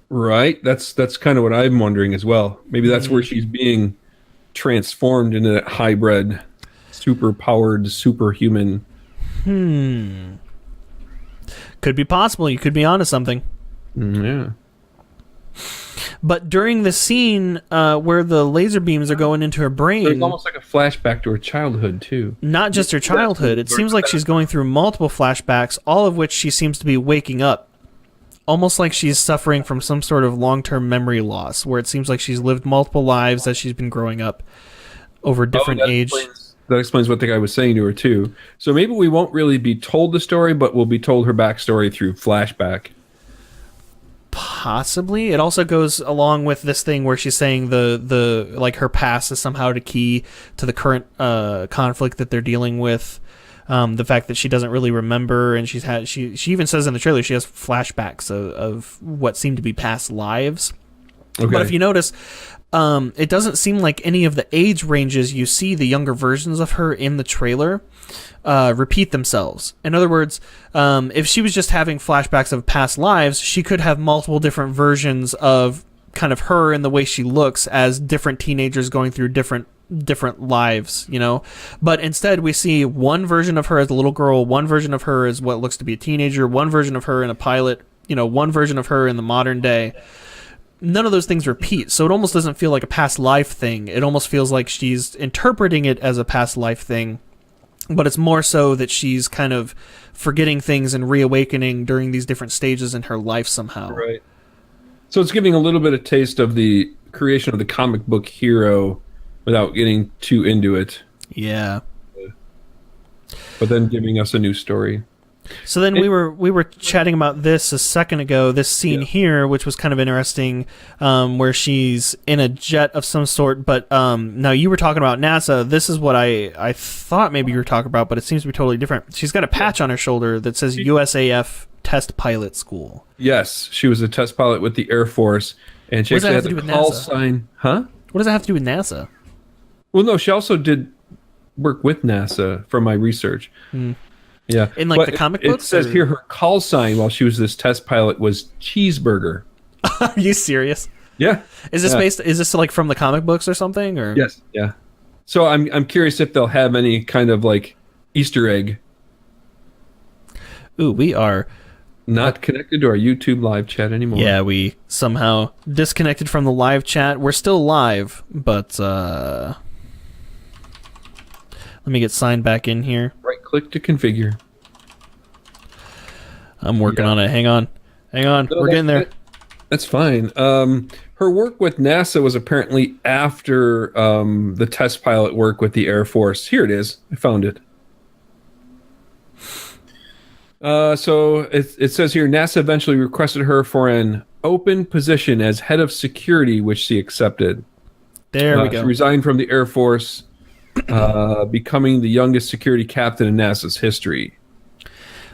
Right. That's kind of what I'm wondering as well. Maybe that's where she's being transformed into that hybrid, super powered, superhuman. Could be possible. You could be onto something. Yeah. But during the scene where the laser beams are going into her brain, There's almost like a flashback to her childhood too. not just her childhood, it seems like she's going through multiple flashbacks, all of which she seems to be waking up. Almost like she's suffering from some sort of long-term memory loss, where it seems like she's lived multiple lives as she's been growing up over different age. That explains what the guy was saying to her too. So maybe we won't really be told the story, but we'll be told her backstory through flashback. Possibly. It also goes along with this thing where she's saying the like her past is somehow the key to the current conflict that they're dealing with. The fact that she doesn't really remember, and she even says in the trailer she has flashbacks of what seem to be past lives. Okay. But if you notice, it doesn't seem like any of the age ranges you see the younger versions of her in the trailer repeat themselves. In other words, if she was just having flashbacks of past lives, she could have multiple different versions of kind of her and the way she looks as different teenagers going through different lives, you know. But instead we see one version of her as a little girl, one version of her as what looks to be a teenager, one version of her in a pilot, you know, one version of her in the modern day. None of those things repeat, so it almost doesn't feel like a past life thing. It almost feels like she's interpreting it as a past life thing, but it's more so that she's kind of forgetting things and reawakening during these different stages in her life somehow. Right. So it's giving a little bit of taste of the creation of the comic book hero without getting too into it. Yeah. But then giving us a new story. So then we were chatting about this a second ago, this scene here, which was kind of interesting, where she's in a jet of some sort. But now you were talking about NASA. This is what I thought maybe you were talking about, but it seems to be totally different. She's got a patch on her shoulder that says USAF Test Pilot School. Yes, she was a test pilot with the Air Force, and she actually had the call sign. Huh? What does that have to do with NASA? Well, no, she also did work with NASA from my research. Yeah, in like the comic books. It says here her call sign while she was this test pilot was cheeseburger. Are you serious? Yeah. Is this based? Is this like from the comic books or something? Or yes, yeah. So I'm curious if they'll have any kind of like Easter egg. Ooh, we are not connected to our YouTube live chat anymore. Yeah, we somehow disconnected from the live chat. We're still live, but let me get signed back in here. Right click to configure. I'm working on it. Hang on. No, we're getting there. That's fine. Her work with NASA was apparently after the test pilot work with the Air Force. Here it is. I found it. So it says here, NASA eventually requested her for an open position as head of security, which she accepted. There we go. She resigned from the Air Force, becoming the youngest security captain in NASA's history.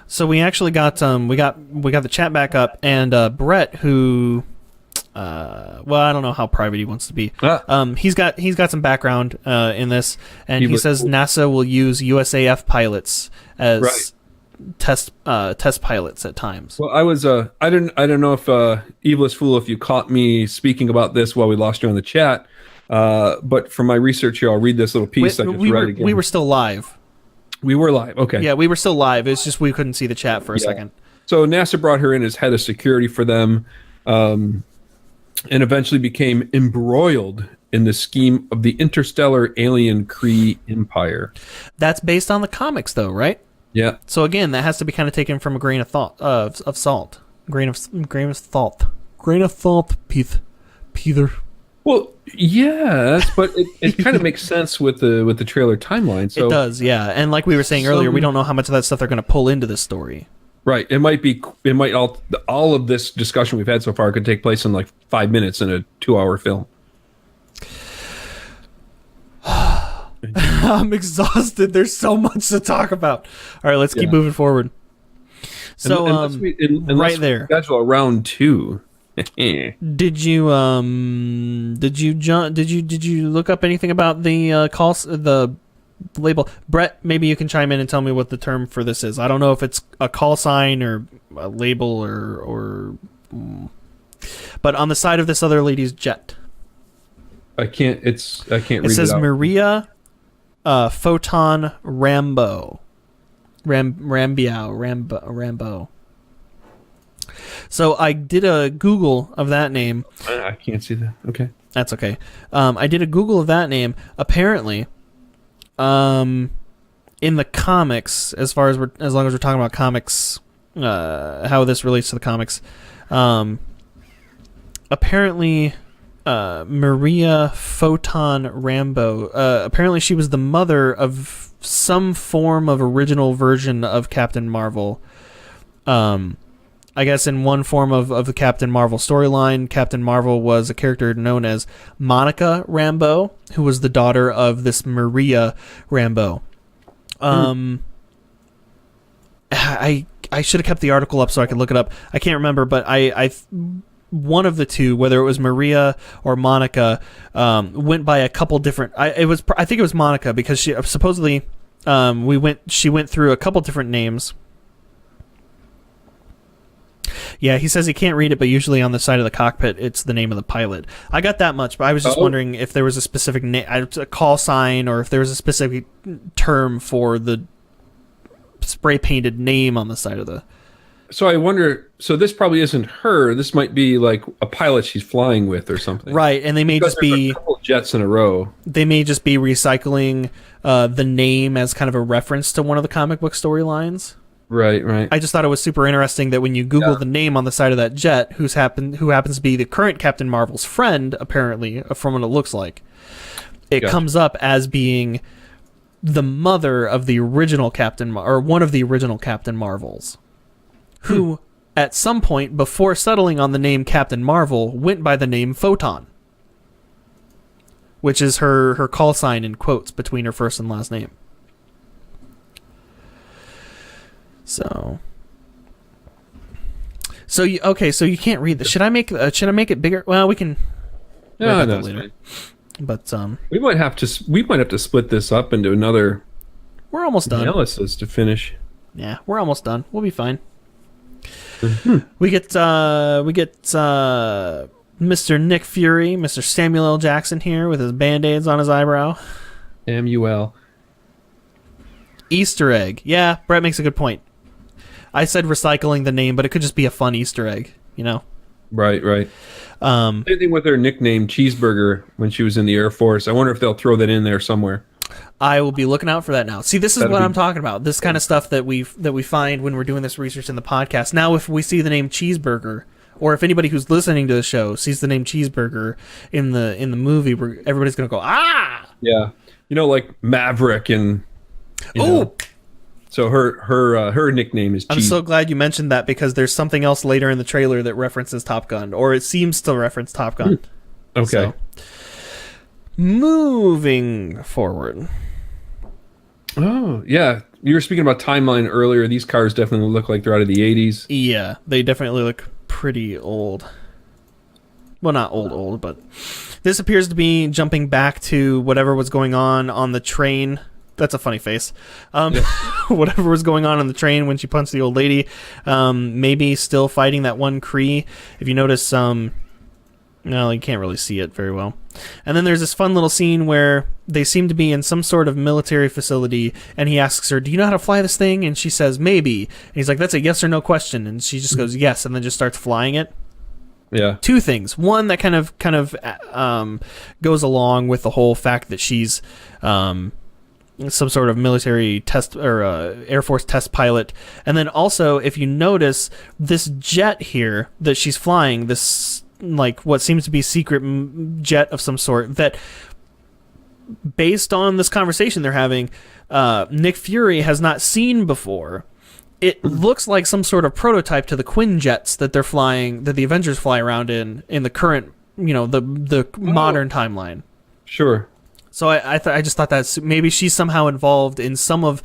So we actually got the chat back up, and Brett, who well, I don't know how private he wants to be. He's got some background in this, and he says NASA will use USAF pilots as test pilots at times. Well, I don't know if Evilist Fool, if you caught me speaking about this while we lost you on the chat, but from my research here, I'll read this little piece. We were still live. We were live. Okay. Yeah, we were still live. It's just we couldn't see the chat for a second. So NASA brought her in as head of security for them, and eventually became embroiled in the scheme of the interstellar alien Kree Empire. That's based on the comics, though, right? Yeah. So again, that has to be kind of taken from a grain of thought of salt. Grain of thought, Peter. Well, yes, but it kind of makes sense with the trailer timeline. So it does, yeah. And like we were saying earlier, we don't know how much of that stuff they're going to pull into this story. Right. It might all of this discussion we've had so far could take place in like 5 minutes in a 2-hour film. I'm exhausted. There's so much to talk about. All right, let's keep moving forward. So, unless right there. Schedule a round 2. Did you look up anything about the label? Brett, maybe you can chime in and tell me what the term for this is. I don't know if it's a call sign or a label but on the side of this other lady's jet. I can't read it. It says Maria Photon Rambo. Rambo. So I did a Google of that name. I can't see that. Okay. That's okay. I did a Google of that name. Apparently, in the comics, as long as we're talking about comics, how this relates to the comics, apparently, Maria Photon Rambo, apparently she was the mother of some form of original version of Captain Marvel. I guess in one form of the Captain Marvel storyline, Captain Marvel was a character known as Monica Rambeau, who was the daughter of this Maria Rambeau. I should have kept the article up so I could look it up. I can't remember, but I one of the two, whether it was Maria or Monica, went by a couple different. I think it was Monica, because she supposedly she went through a couple different names. Yeah, he says he can't read it, but usually on the side of the cockpit, it's the name of the pilot. I got that much, but I was just wondering if there was a specific a call sign, or if there was a specific term for the spray painted name on the side of the. So I wonder. So this probably isn't her. This might be like a pilot she's flying with or something. Right, and they may just be a couple jets in a row. They may just be recycling the name as kind of a reference to one of the comic book storylines. Right. I just thought it was super interesting that when you Google the name on the side of that jet, who happens to be the current Captain Marvel's friend, apparently, from what it looks like, it comes up as being the mother of the original or one of the original Captain Marvels, who at some point before settling on the name Captain Marvel went by the name Photon, which is her call sign in quotes between her first and last name. So you can't read this. Should I make it bigger? Well, we can. No, that's later. Fine. But we might have to split this up into another. We're almost done. Analysis to finish. Yeah, we're almost done. We'll be fine. Mm-hmm. We get Mr. Nick Fury, Mr. Samuel L. Jackson here with his band-aids on his eyebrow. Samuel. Easter egg. Yeah, Brett makes a good point. I said recycling the name, but it could just be a fun Easter egg, you know? Right. Same thing with her nickname, Cheeseburger, when she was in the Air Force. I wonder if they'll throw that in there somewhere. I will be looking out for that now. See, this is what I'm talking about. This kind of stuff that we find when we're doing this research in the podcast. Now, if we see the name Cheeseburger, or if anybody who's listening to the show sees the name Cheeseburger in the movie, everybody's going to go, ah! Yeah. You know, like Maverick and... So her nickname is Cheese. I'm so glad you mentioned that, because there's something else later in the trailer that references Top Gun, or it seems to reference Top Gun. Okay. So, moving forward. Oh, yeah. You were speaking about timeline earlier. These cars definitely look like they're out of the 80s. Yeah, they definitely look pretty old. Well, not old, but this appears to be jumping back to whatever was going on the train. That's a funny face. Whatever was going on the train when she punched the old lady. Maybe still fighting that one Kree. If you notice, no, you can't really see it very well. And then there's this fun little scene where they seem to be in some sort of military facility, and he asks her, "Do you know how to fly this thing?" And she says, "Maybe." And he's like, "That's a yes or no question." And she just goes, "Yes," and then just starts flying it. Yeah. Two things. One that kind of goes along with the whole fact that she's some sort of military test or Air Force test pilot. And then also, if you notice, this jet here that she's flying, this like what seems to be secret jet of some sort, that based on this conversation they're having, Nick Fury has not seen before. it looks like some sort of prototype to the Quinjets that they're flying, that the Avengers fly around in the current, the modern timeline. Sure. So I just thought that maybe she's somehow involved in some of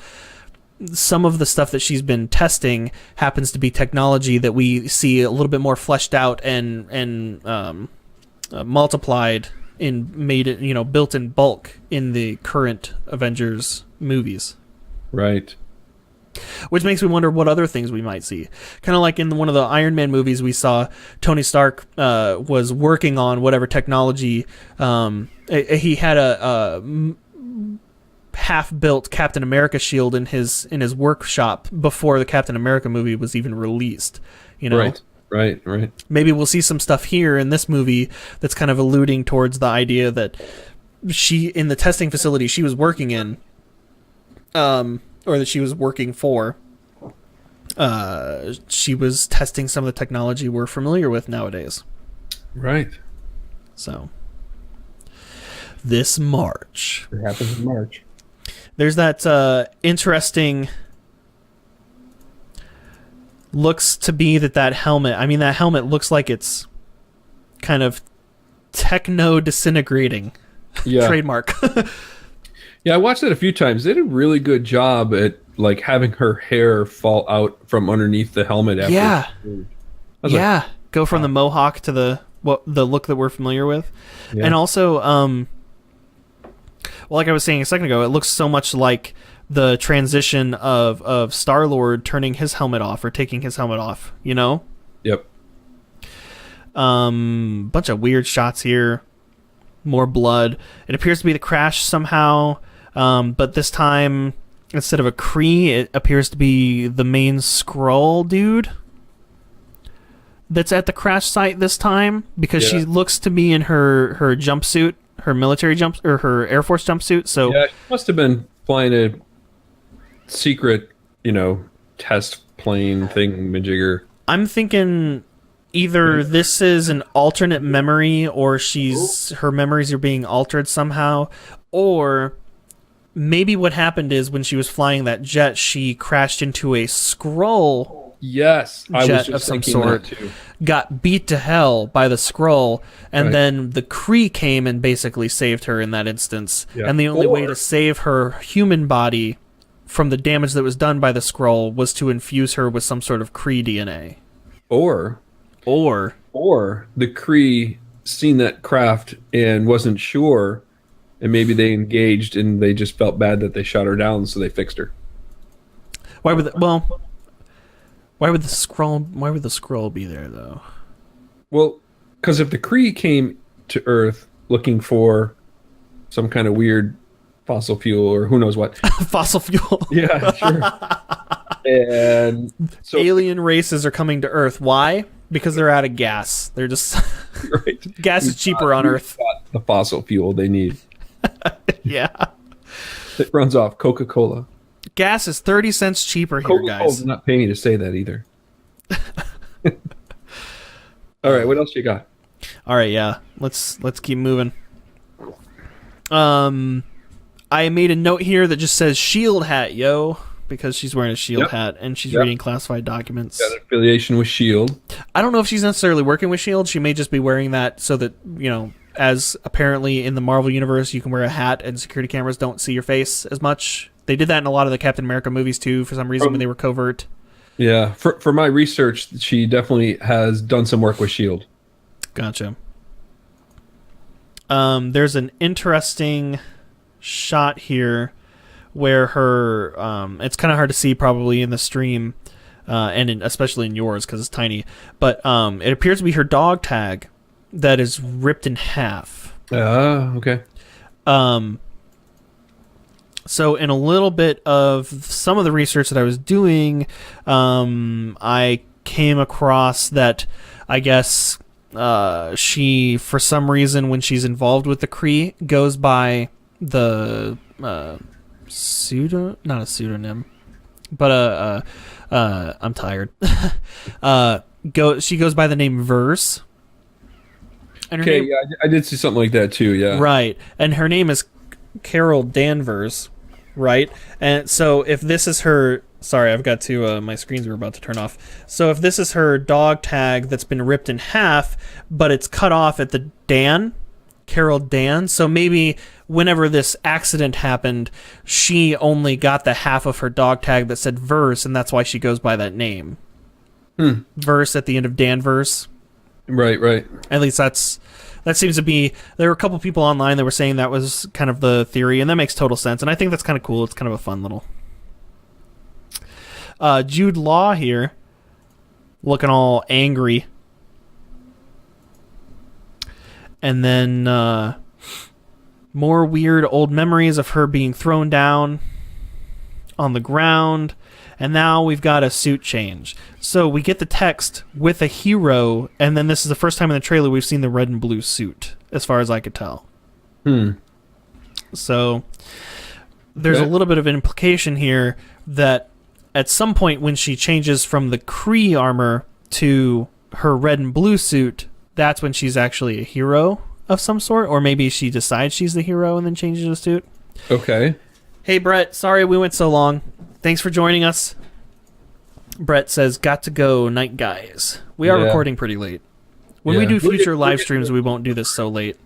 the stuff that she's been testing happens to be technology that we see a little bit more fleshed out and multiplied built in bulk in the current Avengers movies. Right. Which makes me wonder what other things we might see. Kind of like in one of the Iron Man movies, we saw Tony Stark was working on whatever technology. He had a half-built Captain America shield in his workshop before the Captain America movie was even released. Right. Maybe we'll see some stuff here in this movie that's kind of alluding towards the idea that she, in the testing facility she was working in, or that she was working for, she was testing some of the technology we're familiar with nowadays. Right. So, this March. It happens in March. There's that interesting... Looks to be that helmet... I mean, that helmet looks like it's kind of techno-disintegrating. Yeah. Trademark. Yeah, I watched it a few times. They did a really good job at like having her hair fall out from underneath the helmet. After Yeah. Like, go from the mohawk to the look that we're familiar with. Yeah. And also, like I was saying a second ago, it looks so much like the transition of Star-Lord turning his helmet off or taking his helmet off, Yep. Bunch of weird shots here. More blood. It appears to be the crash somehow, but this time, instead of a Kree, it appears to be the main Skrull dude that's at the crash site this time, because she looks to be in her jumpsuit, her military or her Air Force jumpsuit. So yeah, she must have been flying a secret, test plane thing, majigger. I'm thinking either this is an alternate memory, or her memories are being altered somehow, or maybe what happened is when she was flying that jet, she crashed into a Skrull. Yes, I jet was just of some thinking sort, that too. got beat to hell by the Skrull, and Right. then the Kree came and basically saved her in that instance. Yeah. And the only way to save her human body from the damage that was done by the Skrull was to infuse her with some sort of Kree DNA. Or the Kree seen that craft and wasn't sure, and maybe they engaged and they just felt bad that they shot her down, so they fixed her. Why would the Skrull be there though? Well, because if the Kree came to Earth looking for some kind of weird fossil fuel or who knows what. Fossil fuel. Yeah, sure. And so alien races are coming to Earth. Why? Because they're out of gas. They're just right. gas is cheaper on Earth. Got the fossil fuel they need. Yeah. It runs off Coca-Cola. Gas is 30 cents cheaper here, Coca-Cola guys. did not pay me to say that either. All right, what else you got? All right, yeah. Let's keep moving. I made a note here that just says shield hat, yo, because she's wearing a shield hat and she's reading classified documents. Got an affiliation with S.H.I.E.L.D. I don't know if she's necessarily working with S.H.I.E.L.D. She may just be wearing that so that, as apparently in the Marvel Universe, you can wear a hat and security cameras don't see your face as much. They did that in a lot of the Captain America movies, too, for some reason, when they were covert. Yeah, for my research, she definitely has done some work with S.H.I.E.L.D. Gotcha. There's an interesting shot here where her... it's kind of hard to see probably in the stream, and especially in yours because it's tiny, but it appears to be her dog tag that is ripped in half. Okay. So in a little bit of some of the research that I was doing, I came across that I guess she, for some reason, when she's involved with the Kree, goes by the not a pseudonym, but I'm tired. She goes by the name Verse. Okay, yeah, I did see something like that too, yeah. Right, and her name is Carol Danvers, right? And so if this is her Sorry, I've got to, my screens were about to turn off. So if this is her dog tag that's been ripped in half, but it's cut off at the Carol Dan, so maybe whenever this accident happened, she only got the half of her dog tag that said Verse, and that's why she goes by that name. Verse at the end of Danverse. Right. At least that seems to be... There were a couple people online that were saying that was kind of the theory, and that makes total sense, and I think that's kind of cool. It's kind of a fun little... Jude Law here, looking all angry. And then more weird old memories of her being thrown down on the ground. And now we've got a suit change. So we get the text with a hero, and then this is the first time in the trailer we've seen the red and blue suit, as far as I could tell. So there's a little bit of an implication here that at some point when she changes from the Kree armor to her red and blue suit, that's when she's actually a hero of some sort, or maybe she decides she's the hero and then changes the suit. Okay. Hey, Brett, sorry we went so long. Thanks for joining us. Brett says, got to go, night guys. We are recording pretty late. When we do future live streams, we won't do this so late.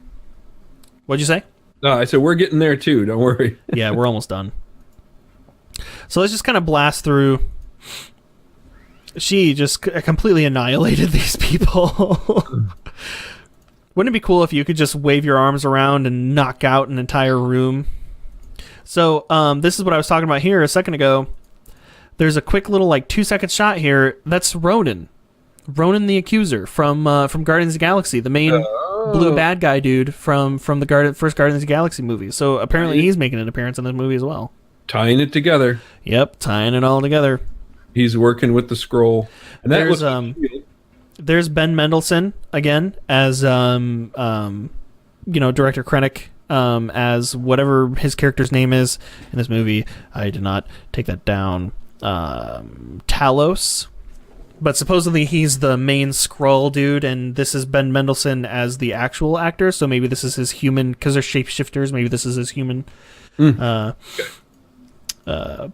What'd you say? No, I said we're getting there too, don't worry. Yeah, we're almost done. So let's just kind of blast through. She just completely annihilated these people. Wouldn't it be cool if you could just wave your arms around and knock out an entire room? So this is what I was talking about here a second ago. There's a quick little 2-second shot here. That's Ronan the Accuser from Guardians of the Galaxy, the main blue bad guy dude from the first Guardians of the Galaxy movie. So apparently he's making an appearance in this movie as well. Tying it together. Yep, tying it all together. He's working with the scroll. And that there's Ben Mendelsohn again as Director Krennic, as whatever his character's name is in this movie. I did not take that down. Talos. But supposedly he's the main Skrull dude, and this is Ben Mendelsohn as the actual actor, so maybe this is his human, because they're shapeshifters, maybe this is his human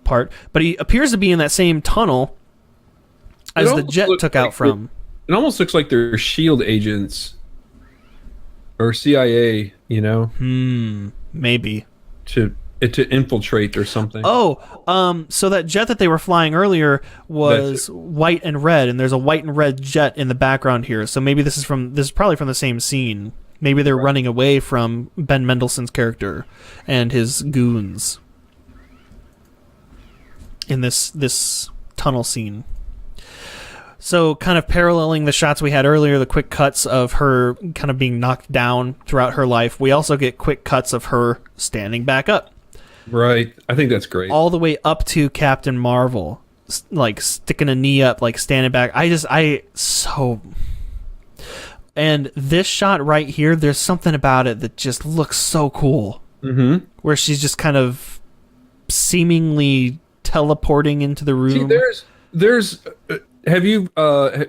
part. But he appears to be in that same tunnel as the jet took out from. It almost looks like they're SHIELD agents or CIA, Maybe. To infiltrate or something. So that jet that they were flying earlier was white and red, and there's a white and red jet in the background here. So maybe this is probably from the same scene. Maybe they're running away from Ben Mendelsohn's character and his goons in this tunnel scene. So kind of paralleling the shots we had earlier, the quick cuts of her kind of being knocked down throughout her life, we also get quick cuts of her standing back up. Right. I think that's great. All the way up to Captain Marvel, sticking a knee up, standing back. And this shot right here, there's something about it that just looks so cool. Mm-hmm. Where she's just kind of seemingly teleporting into the room. See, there's have you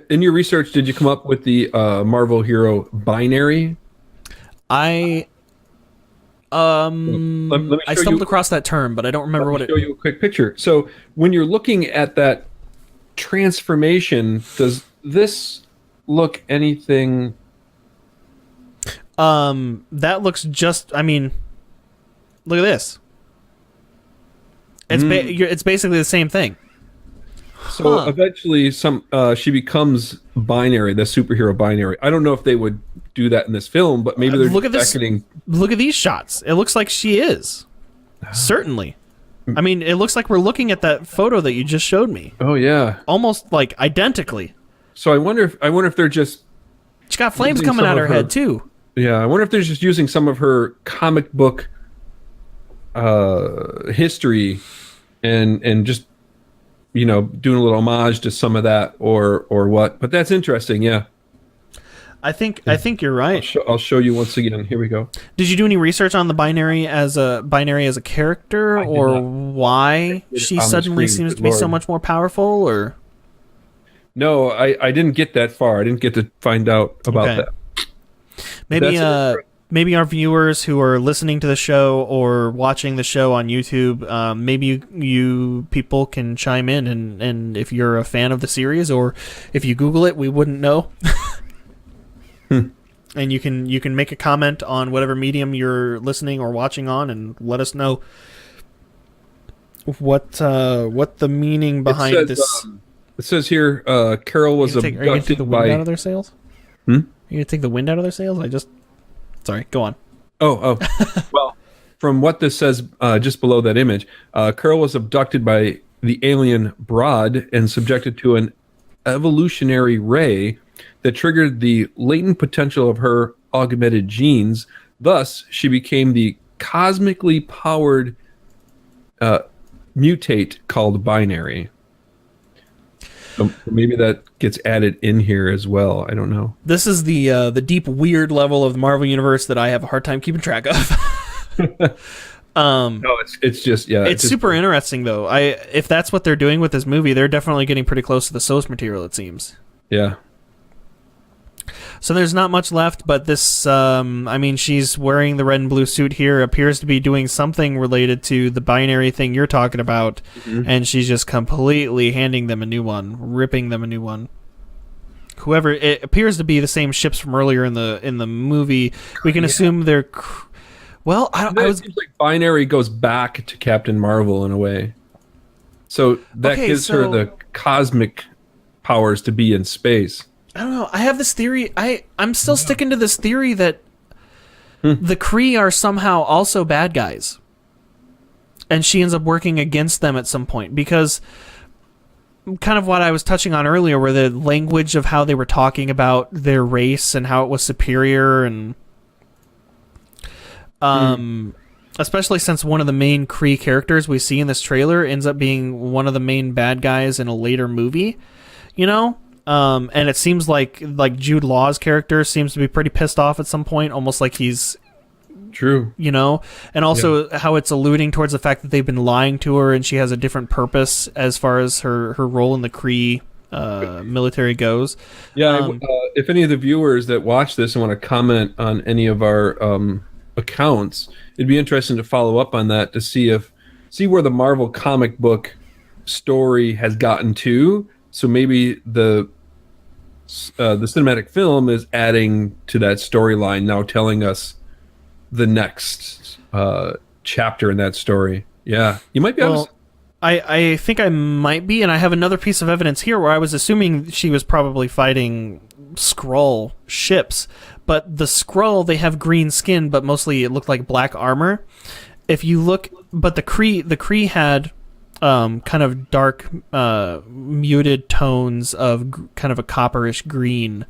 in your research, did you come up with the Marvel hero binary? I stumbled across that term, but I don't remember what it. Show you a quick picture. So when you're looking at that transformation, does this look anything? That looks just. I mean, look at this. It's basically the same thing. So eventually, she becomes binary, the superhero binary. I don't know if they would do that in this film, but maybe they're look at this. Look at these shots. It looks like she is. Certainly. I mean, it looks like we're looking at that photo that you just showed me. Oh yeah, almost identically. So I wonder if they're just. She got flames coming out her head too. Yeah, I wonder if they're just using some of her comic book history and just doing a little homage to some of that or what. But that's interesting. Yeah. I think you're right. I'll show you once again. Here we go. Did you do any research on the binary as a character, or why she suddenly seems to be so much more powerful? Or no, I didn't get that far. I didn't get to find out about that. Maybe maybe our viewers who are listening to the show or watching the show on YouTube, maybe you people can chime in, and if you're a fan of the series, or if you Google it, we wouldn't know. And you can make a comment on whatever medium you're listening or watching on, and let us know what the meaning behind this. It says here, Carol was abducted are you gonna take the wind out of their sails? Hmm? Are you gonna take the wind out of their sails? Sorry, go on. Oh. Well, from what this says, just below that image, Carol was abducted by the alien Broad and subjected to an evolutionary ray that triggered the latent potential of her augmented genes. Thus, she became the cosmically powered mutate called Binary. So maybe that gets added in here as well. I don't know. This is the deep weird level of the Marvel universe that I have a hard time keeping track of. No, it's just it's super interesting though. If that's what they're doing with this movie, they're definitely getting pretty close to the source material, it seems. Yeah. So there's not much left, but this, she's wearing the red and blue suit here, appears to be doing something related to the binary thing you're talking about, and she's just completely handing them a new one, ripping them a new one. Whoever, it appears to be the same ships from earlier in the movie. We can assume they're, well, it seems like Binary goes back to Captain Marvel in a way. So that gives her the cosmic powers to be in space. I don't know. I have this theory. I'm still sticking to this theory that the Kree are somehow also bad guys. And she ends up working against them at some point. Because kind of what I was touching on earlier, where the language of how they were talking about their race and how it was superior, and especially since one of the main Kree characters we see in this trailer ends up being one of the main bad guys in a later movie, you know? And it seems like Jude Law's character seems to be pretty pissed off at some point, almost like he's true, you know, and also how it's alluding towards the fact that they've been lying to her and she has a different purpose as far as her role in the Kree military goes. Yeah. If any of the viewers that watch this and want to comment on any of our accounts, it'd be interesting to follow up on that to see where the Marvel comic book story has gotten to. So maybe the cinematic film is adding to that storyline now, telling us the next chapter in that story. Yeah, you might be able to... I think I might be, and I have another piece of evidence here where I was assuming she was probably fighting Skrull ships, but the Skrull, they have green skin, but mostly it looked like black armor. If you look, but the Kree had kind of dark, muted tones of kind of a copperish green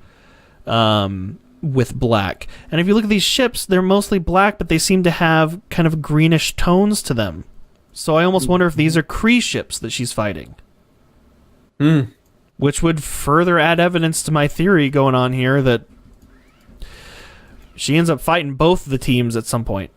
with black. And if you look at these ships, they're mostly black, but they seem to have kind of greenish tones to them. So I almost wonder if these are Kree ships that she's fighting. Which would further add evidence to my theory going on here that she ends up fighting both the teams at some point.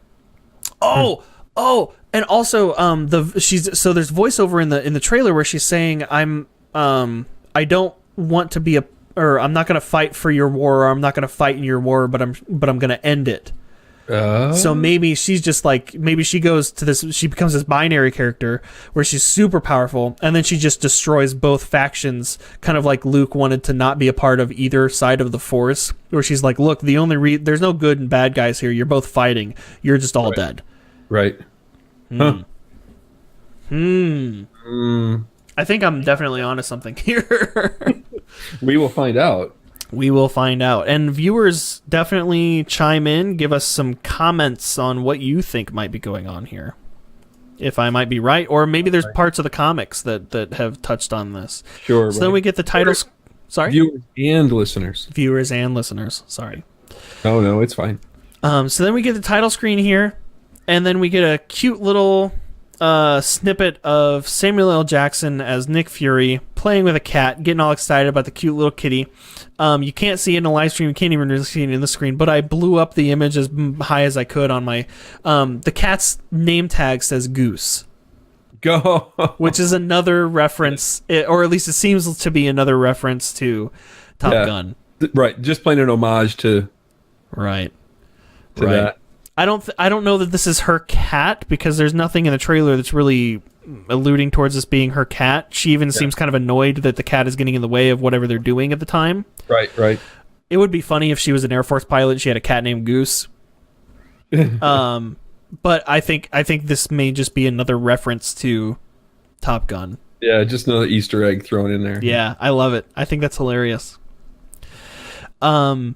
And also, there's voiceover in the trailer where she's saying, I don't want to be I'm not going to fight for your war, or I'm not going to fight in your war, but I'm going to end it. So maybe she's just like, maybe she goes to this, she becomes this binary character where she's super powerful, and then she just destroys both factions, kind of like Luke wanted to not be a part of either side of the Force, where she's like, look, there's no good and bad guys here. You're both fighting. You're just all dead. Right. I think I'm definitely onto something here. We will find out. We will find out. And viewers, definitely chime in. Give us some comments on what you think might be going on here. If I might be right. Or maybe there's parts of the comics that have touched on this. Sure. So then we get the titles. Sorry? Viewers and listeners. Viewers and listeners. Sorry. Oh, no, it's fine. So then we get the title screen here. And then we get a cute little snippet of Samuel L. Jackson as Nick Fury playing with a cat, getting all excited about the cute little kitty. You can't see it in the live stream. You can't even really see it in the screen, but I blew up the image as high as I could on my... the cat's name tag says Goose. Go! Which is another reference, or at least it seems to be another reference to Top Gun. Right, just playing an homage to... Right. to that. I don't know that this is her cat, because there's nothing in the trailer that's really alluding towards this being her cat. She even seems kind of annoyed that the cat is getting in the way of whatever they're doing at the time. Right. It would be funny if she was an Air Force pilot and she had a cat named Goose. But I think this may just be another reference to Top Gun. Yeah, just another Easter egg thrown in there. Yeah, I love it. I think that's hilarious. And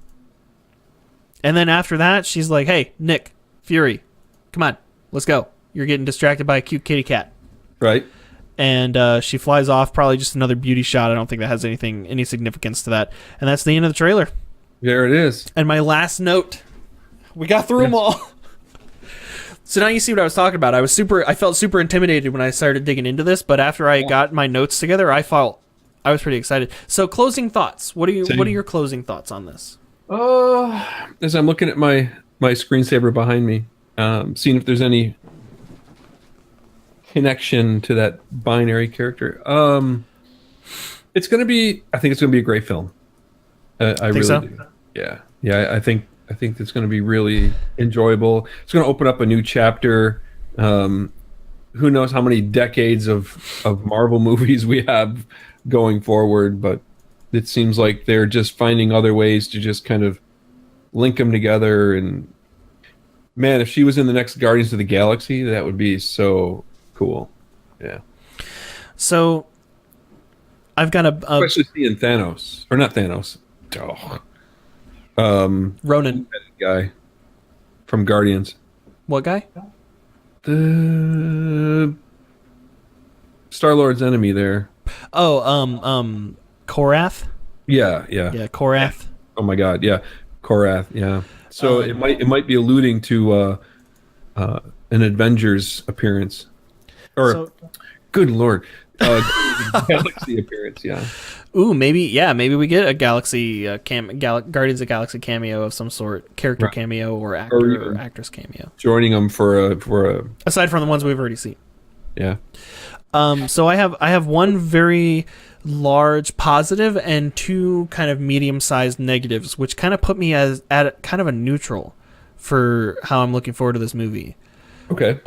then after that, she's like, "Hey, Nick Fury, come on, let's go. You're getting distracted by a cute kitty cat." Right. And she flies off. Probably just another beauty shot. I don't think that has any significance to that. And that's the end of the trailer. There it is. And my last note, we got through them all. So now you see what I was talking about. I felt super intimidated when I started digging into this, but after I got my notes together, I was pretty excited. So closing thoughts. What are your closing thoughts on this? As I'm looking at my screensaver behind me, seeing if there's any connection to that binary character. I think it's gonna be a great film. I really so? do. Yeah. I think it's gonna be really enjoyable. It's gonna open up a new chapter. Who knows how many decades of Marvel movies we have going forward, but it seems like they're just finding other ways to just kind of link them together. And man, if she was in the next Guardians of the Galaxy, that would be so cool. Yeah. So I've got especially seeing Thanos, or not Thanos. Ronan guy from Guardians. What guy? The Star-Lord's enemy there. Oh, Korath. Yeah, Korath. Oh my God, yeah, Korath. Yeah. So it might be alluding to an Avengers appearance, or good Lord, Galaxy appearance. Yeah. Ooh, maybe we get a Galaxy Guardians of Galaxy cameo of some sort, character cameo or actor or actress cameo. Joining them for a aside from the ones we've already seen. Yeah. So I have one very large positive and two kind of medium-sized negatives, which kind of put me at kind of a neutral for how I'm looking forward to this movie. Okay.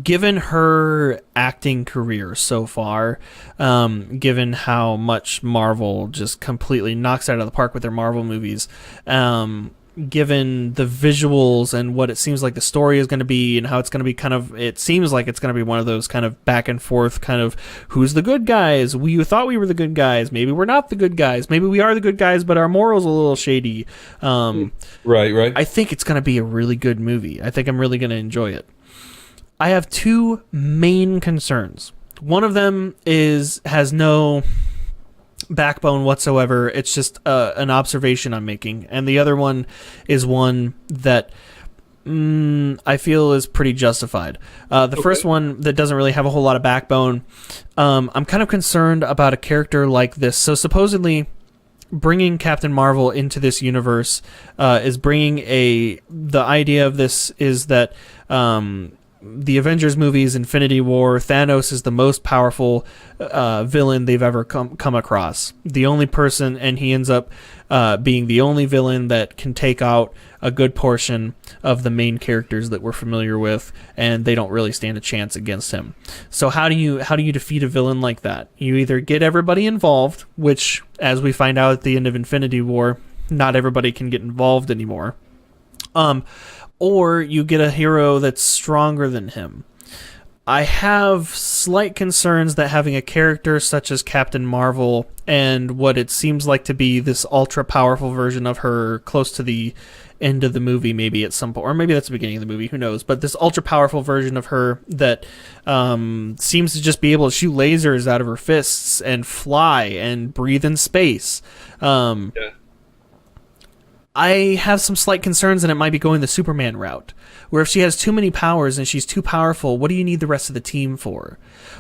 Given her acting career so far, given how much Marvel just completely knocks it out of the park with their Marvel movies, given the visuals and what it seems like the story is going to be and how it's going to be it seems like it's going to be one of those kind of back and forth kind of who's the good guys? We thought we were the good guys. Maybe we're not the good guys. Maybe we are the good guys, but our morals a little shady. Right. I think it's going to be a really good movie. I think I'm really going to enjoy it. I have two main concerns. One of them has no backbone whatsoever. It's just an observation I'm making. And the other one is one that I feel is pretty justified. The first one that doesn't really have a whole lot of backbone, I'm kind of concerned about a character like this. So supposedly bringing Captain Marvel into this universe is bringing the idea of this is that the Avengers movies, Infinity War, Thanos is the most powerful villain they've ever come across. The only person, and he ends up being the only villain that can take out a good portion of the main characters that we're familiar with, and they don't really stand a chance against him. So how do you defeat a villain like that? You either get everybody involved, which, as we find out at the end of Infinity War, not everybody can get involved anymore. Or you get a hero that's stronger than him. I have slight concerns that having a character such as Captain Marvel and what it seems like to be this ultra-powerful version of her close to the end of the movie, maybe at some point, or maybe that's the beginning of the movie, who knows, but this ultra-powerful version of her that seems to just be able to shoot lasers out of her fists and fly and breathe in space. Yeah. I have some slight concerns that it might be going the Superman route, where if she has too many powers and she's too powerful, what do you need the rest of the team for?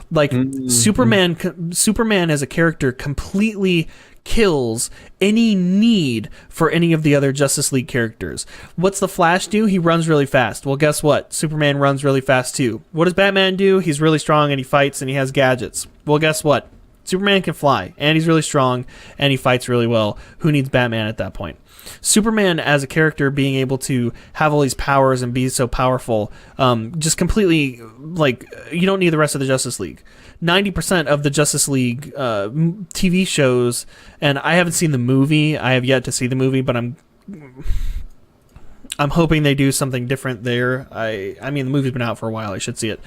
Like, Superman as a character completely kills any need for any of the other Justice League characters. What's the Flash do? He runs really fast. Well, guess what? Superman runs really fast too. What does Batman do? He's really strong and he fights and he has gadgets. Well, guess what? Superman can fly, and he's really strong, and he fights really well. Who needs Batman at that point? Superman as a character being able to have all these powers and be so powerful, just completely, like, you don't need the rest of the Justice League. 90% of the Justice League TV shows, and I haven't seen the movie. I have yet to see the movie, but I'm hoping they do something different there. I mean, the movie's been out for a while. I should see it.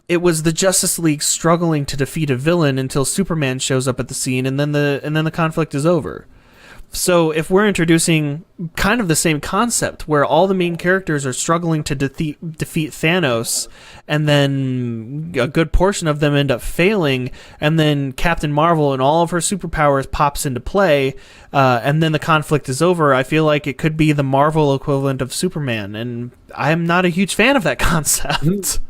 It was the Justice League struggling to defeat a villain until Superman shows up at the scene, and then the conflict is over. So if we're introducing kind of the same concept where all the main characters are struggling to defeat Thanos, and then a good portion of them end up failing, and then Captain Marvel and all of her superpowers pops into play, and then the conflict is over, I feel like it could be the Marvel equivalent of Superman, and I'm not a huge fan of that concept.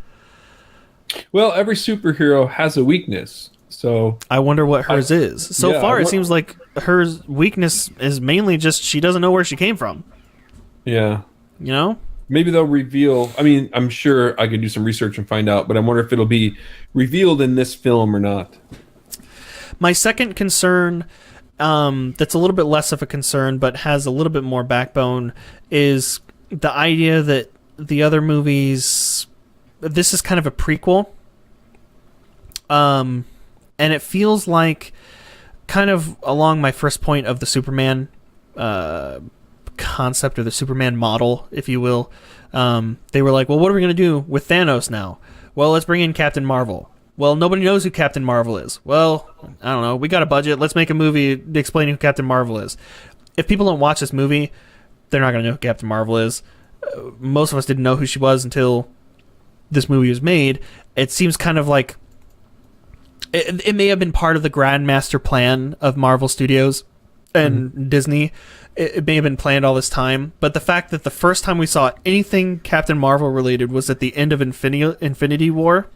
Well, every superhero has a weakness. So I wonder what hers is. So far, it seems like her weakness is mainly just she doesn't know where she came from. Yeah. You know? Maybe they'll reveal... I mean, I'm sure I could do some research and find out, but I wonder if it'll be revealed in this film or not. My second concern, that's a little bit less of a concern, but has a little bit more backbone, is the idea that the other movies... This is kind of a prequel. And it feels like, kind of along my first point of the Superman concept, or the Superman model, if you will. They were like, well, what are we going to do with Thanos now? Well, let's bring in Captain Marvel. Well, nobody knows who Captain Marvel is. Well, I don't know. We got a budget. Let's make a movie explaining who Captain Marvel is. If people don't watch this movie, they're not going to know who Captain Marvel is. Most of us didn't know who she was until this movie was made. It seems kind of like... It may have been part of the grand master plan of Marvel Studios and Disney. It may have been planned all this time, but the fact that the first time we saw anything Captain Marvel related was at the end of Infinity War,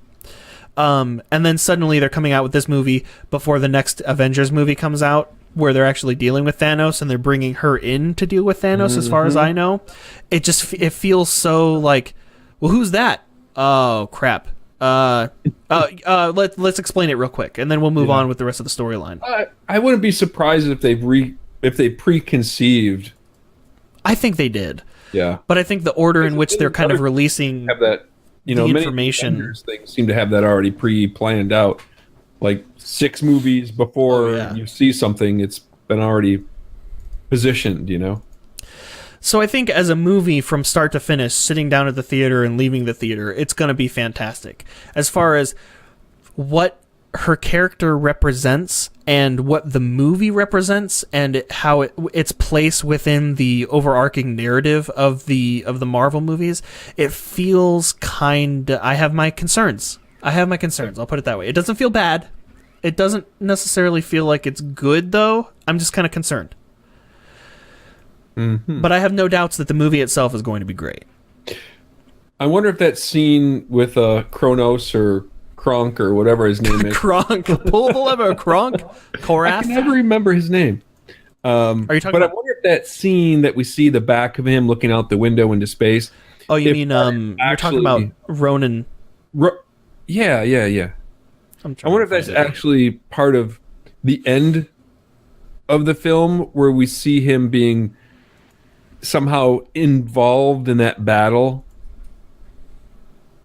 and then suddenly they're coming out with this movie before the next Avengers movie comes out, where they're actually dealing with Thanos, and they're bringing her in to deal with Thanos, as far as I know. It feels so like, well, who's that? Oh, crap. Let's explain it real quick, and then we'll move on with the rest of the storyline. I wouldn't be surprised if they preconceived. I think they did. Yeah, but I think the order in which they're kind of releasing have that, the information, things seem to have that already pre-planned out. Like 6 movies before you see something, it's been already positioned. So I think as a movie from start to finish, sitting down at the theater and leaving the theater, it's going to be fantastic. As far as what her character represents and what the movie represents and how its place within the overarching narrative of the Marvel movies, it feels I have my concerns. I'll put it that way. It doesn't feel bad. It doesn't necessarily feel like it's good, though. I'm just kind of concerned. Mm-hmm. But I have no doubts that the movie itself is going to be great. I wonder if that scene with Kronos or Kronk or whatever his name is. Kronk. Pull the lever, Kronk. Korath. I can never remember his name. Are you talking but about... I wonder if that scene that we see the back of him looking out the window into space. Oh, you mean you're talking about Ronan? Yeah. I wonder if that's actually part of the end of the film, where we see him being somehow involved in that battle.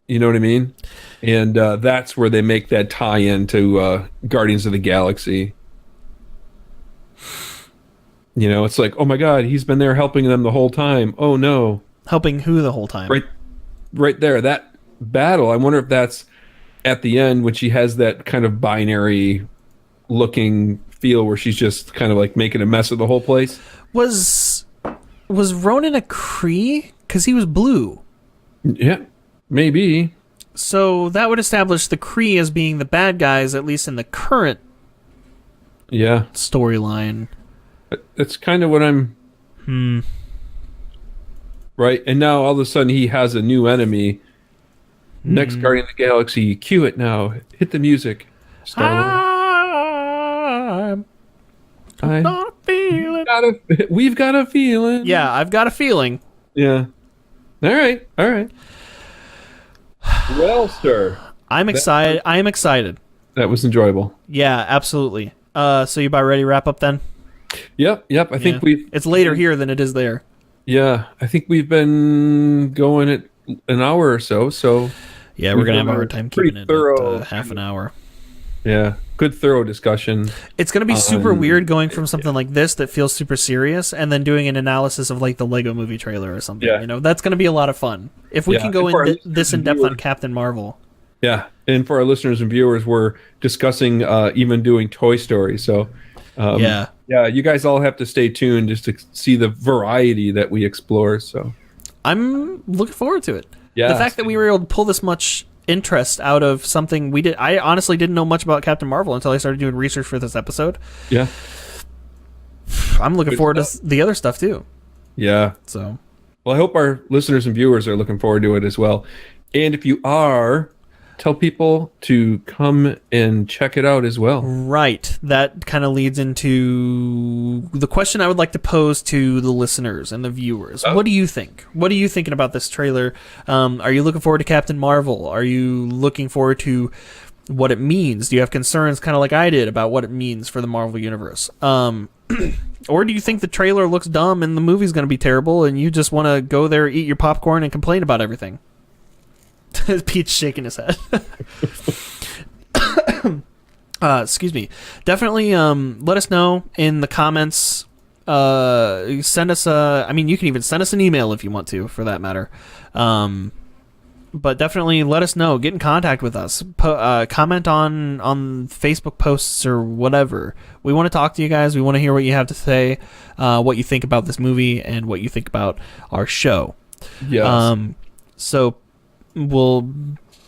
You know what I mean? And that's where they make that tie-in to Guardians of the Galaxy. It's like, oh my god, he's been there helping them the whole time. Oh no. Helping who the whole time? Right there. That battle, I wonder if that's at the end when she has that kind of binary looking feel where she's just kind of like making a mess of the whole place. Was Ronan a Kree? Because he was blue. Yeah, maybe. So that would establish the Kree as being the bad guys, at least in the current storyline. That's kind of what I'm... Right, and now all of a sudden he has a new enemy. Next Guardian of the Galaxy, cue it now. Hit the music. I've got a feeling. We've got a feeling. Yeah, I've got a feeling. Yeah. All right. Well, sir. I am excited. That was enjoyable. Yeah, absolutely. So you about ready to wrap up then? Yep. I think It's later here than it is there. Yeah, I think we've been going at an hour or so. So yeah, we're gonna have a hard time keeping it thorough, at half an hour. Yeah, good thorough discussion. It's gonna be super weird going from something like this that feels super serious and then doing an analysis of like the Lego Movie trailer or something. Yeah. You know, that's gonna be a lot of fun if we can go in this in depth on Captain Marvel. Yeah, and for our listeners and viewers, we're discussing even doing Toy Story. So yeah, you guys all have to stay tuned just to see the variety that we explore. So I'm looking forward to it. Yeah, the fact that we were able to pull this much interest out of something we did. I honestly didn't know much about Captain Marvel until I started doing research for this episode. Yeah, I'm looking forward to the other stuff too. Yeah. So, well, I hope our listeners and viewers are looking forward to it as well. And if you are, tell people to come and check it out as well. Right. That kind of leads into the question I would like to pose to the listeners and the viewers. What do you think? What are you thinking about this trailer? Are you looking forward to Captain Marvel? Are you looking forward to what it means? Do you have concerns kind of like I did about what it means for the Marvel Universe? Or do you think the trailer looks dumb and the movie's going to be terrible and you just want to go there, eat your popcorn, and complain about everything? Pete's shaking his head. Excuse me. Definitely let us know in the comments. Send us you can even send us an email if you want to, for that matter. But definitely let us know. Get in contact with us. Comment on Facebook posts or whatever. We want to talk to you guys. We want to hear what you have to say, what you think about this movie, and what you think about our show. Yes. So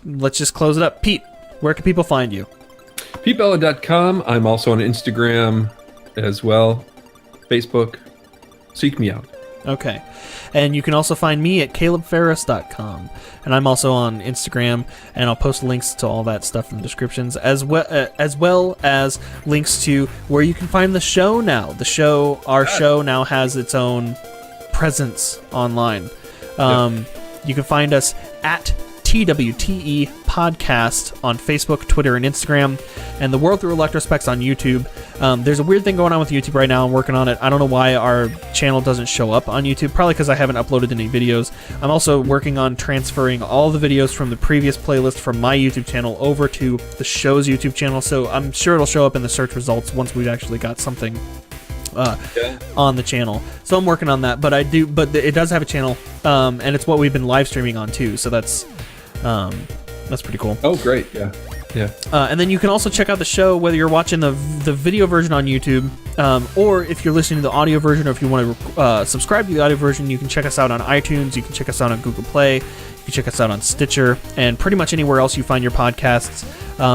let's just close it up. Pete, where can people find you? PeteBella.com. I'm also on Instagram as well. Facebook. Seek me out. Okay. And you can also find me at calebferris.com. And I'm also on Instagram, and I'll post links to all that stuff in the descriptions, as well as links to where you can find the show now. Our show now has its own presence online. You can find us at TWTE Podcast on Facebook, Twitter, and Instagram, and the World Through Electrospecs on YouTube. There's a weird thing going on with YouTube right now. I'm working on it. I don't know why our channel doesn't show up on YouTube. Probably because I haven't uploaded any videos. I'm also working on transferring all the videos from the previous playlist from my YouTube channel over to the show's YouTube channel, so I'm sure it'll show up in the search results once we've actually got something on the channel. So I'm working on that, but it does have a channel, and it's what we've been live streaming on too, so that's pretty cool. Oh, great. Yeah. And then you can also check out the show, whether you're watching the video version on YouTube, or if you're listening to the audio version, or if you want to subscribe to the audio version, you can check us out on iTunes, you can check us out on Google Play, you can check us out on Stitcher, and pretty much anywhere else you find your podcasts.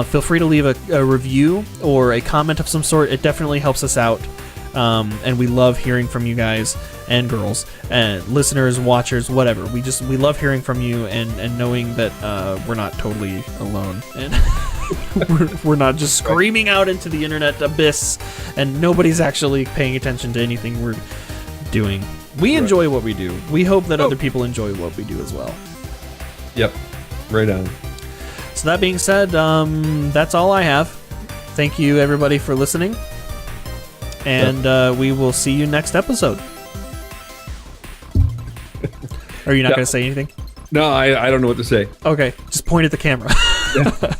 Feel free to leave a review or a comment of some sort. It definitely helps us out. And we love hearing from you guys and girls and listeners, watchers, whatever. We love hearing from you and knowing that we're not totally alone, and we're not just screaming out into the internet abyss and nobody's actually paying attention to anything we're doing. We enjoy what we do. We hope that other people enjoy what we do as well. Yep. Right on. So that being said, that's all I have. Thank you everybody for listening. And we will see you next episode. Are you not going to say anything? No, I don't know what to say. Okay, just point at the camera. Yeah.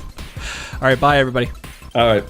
All right, bye, everybody. All right.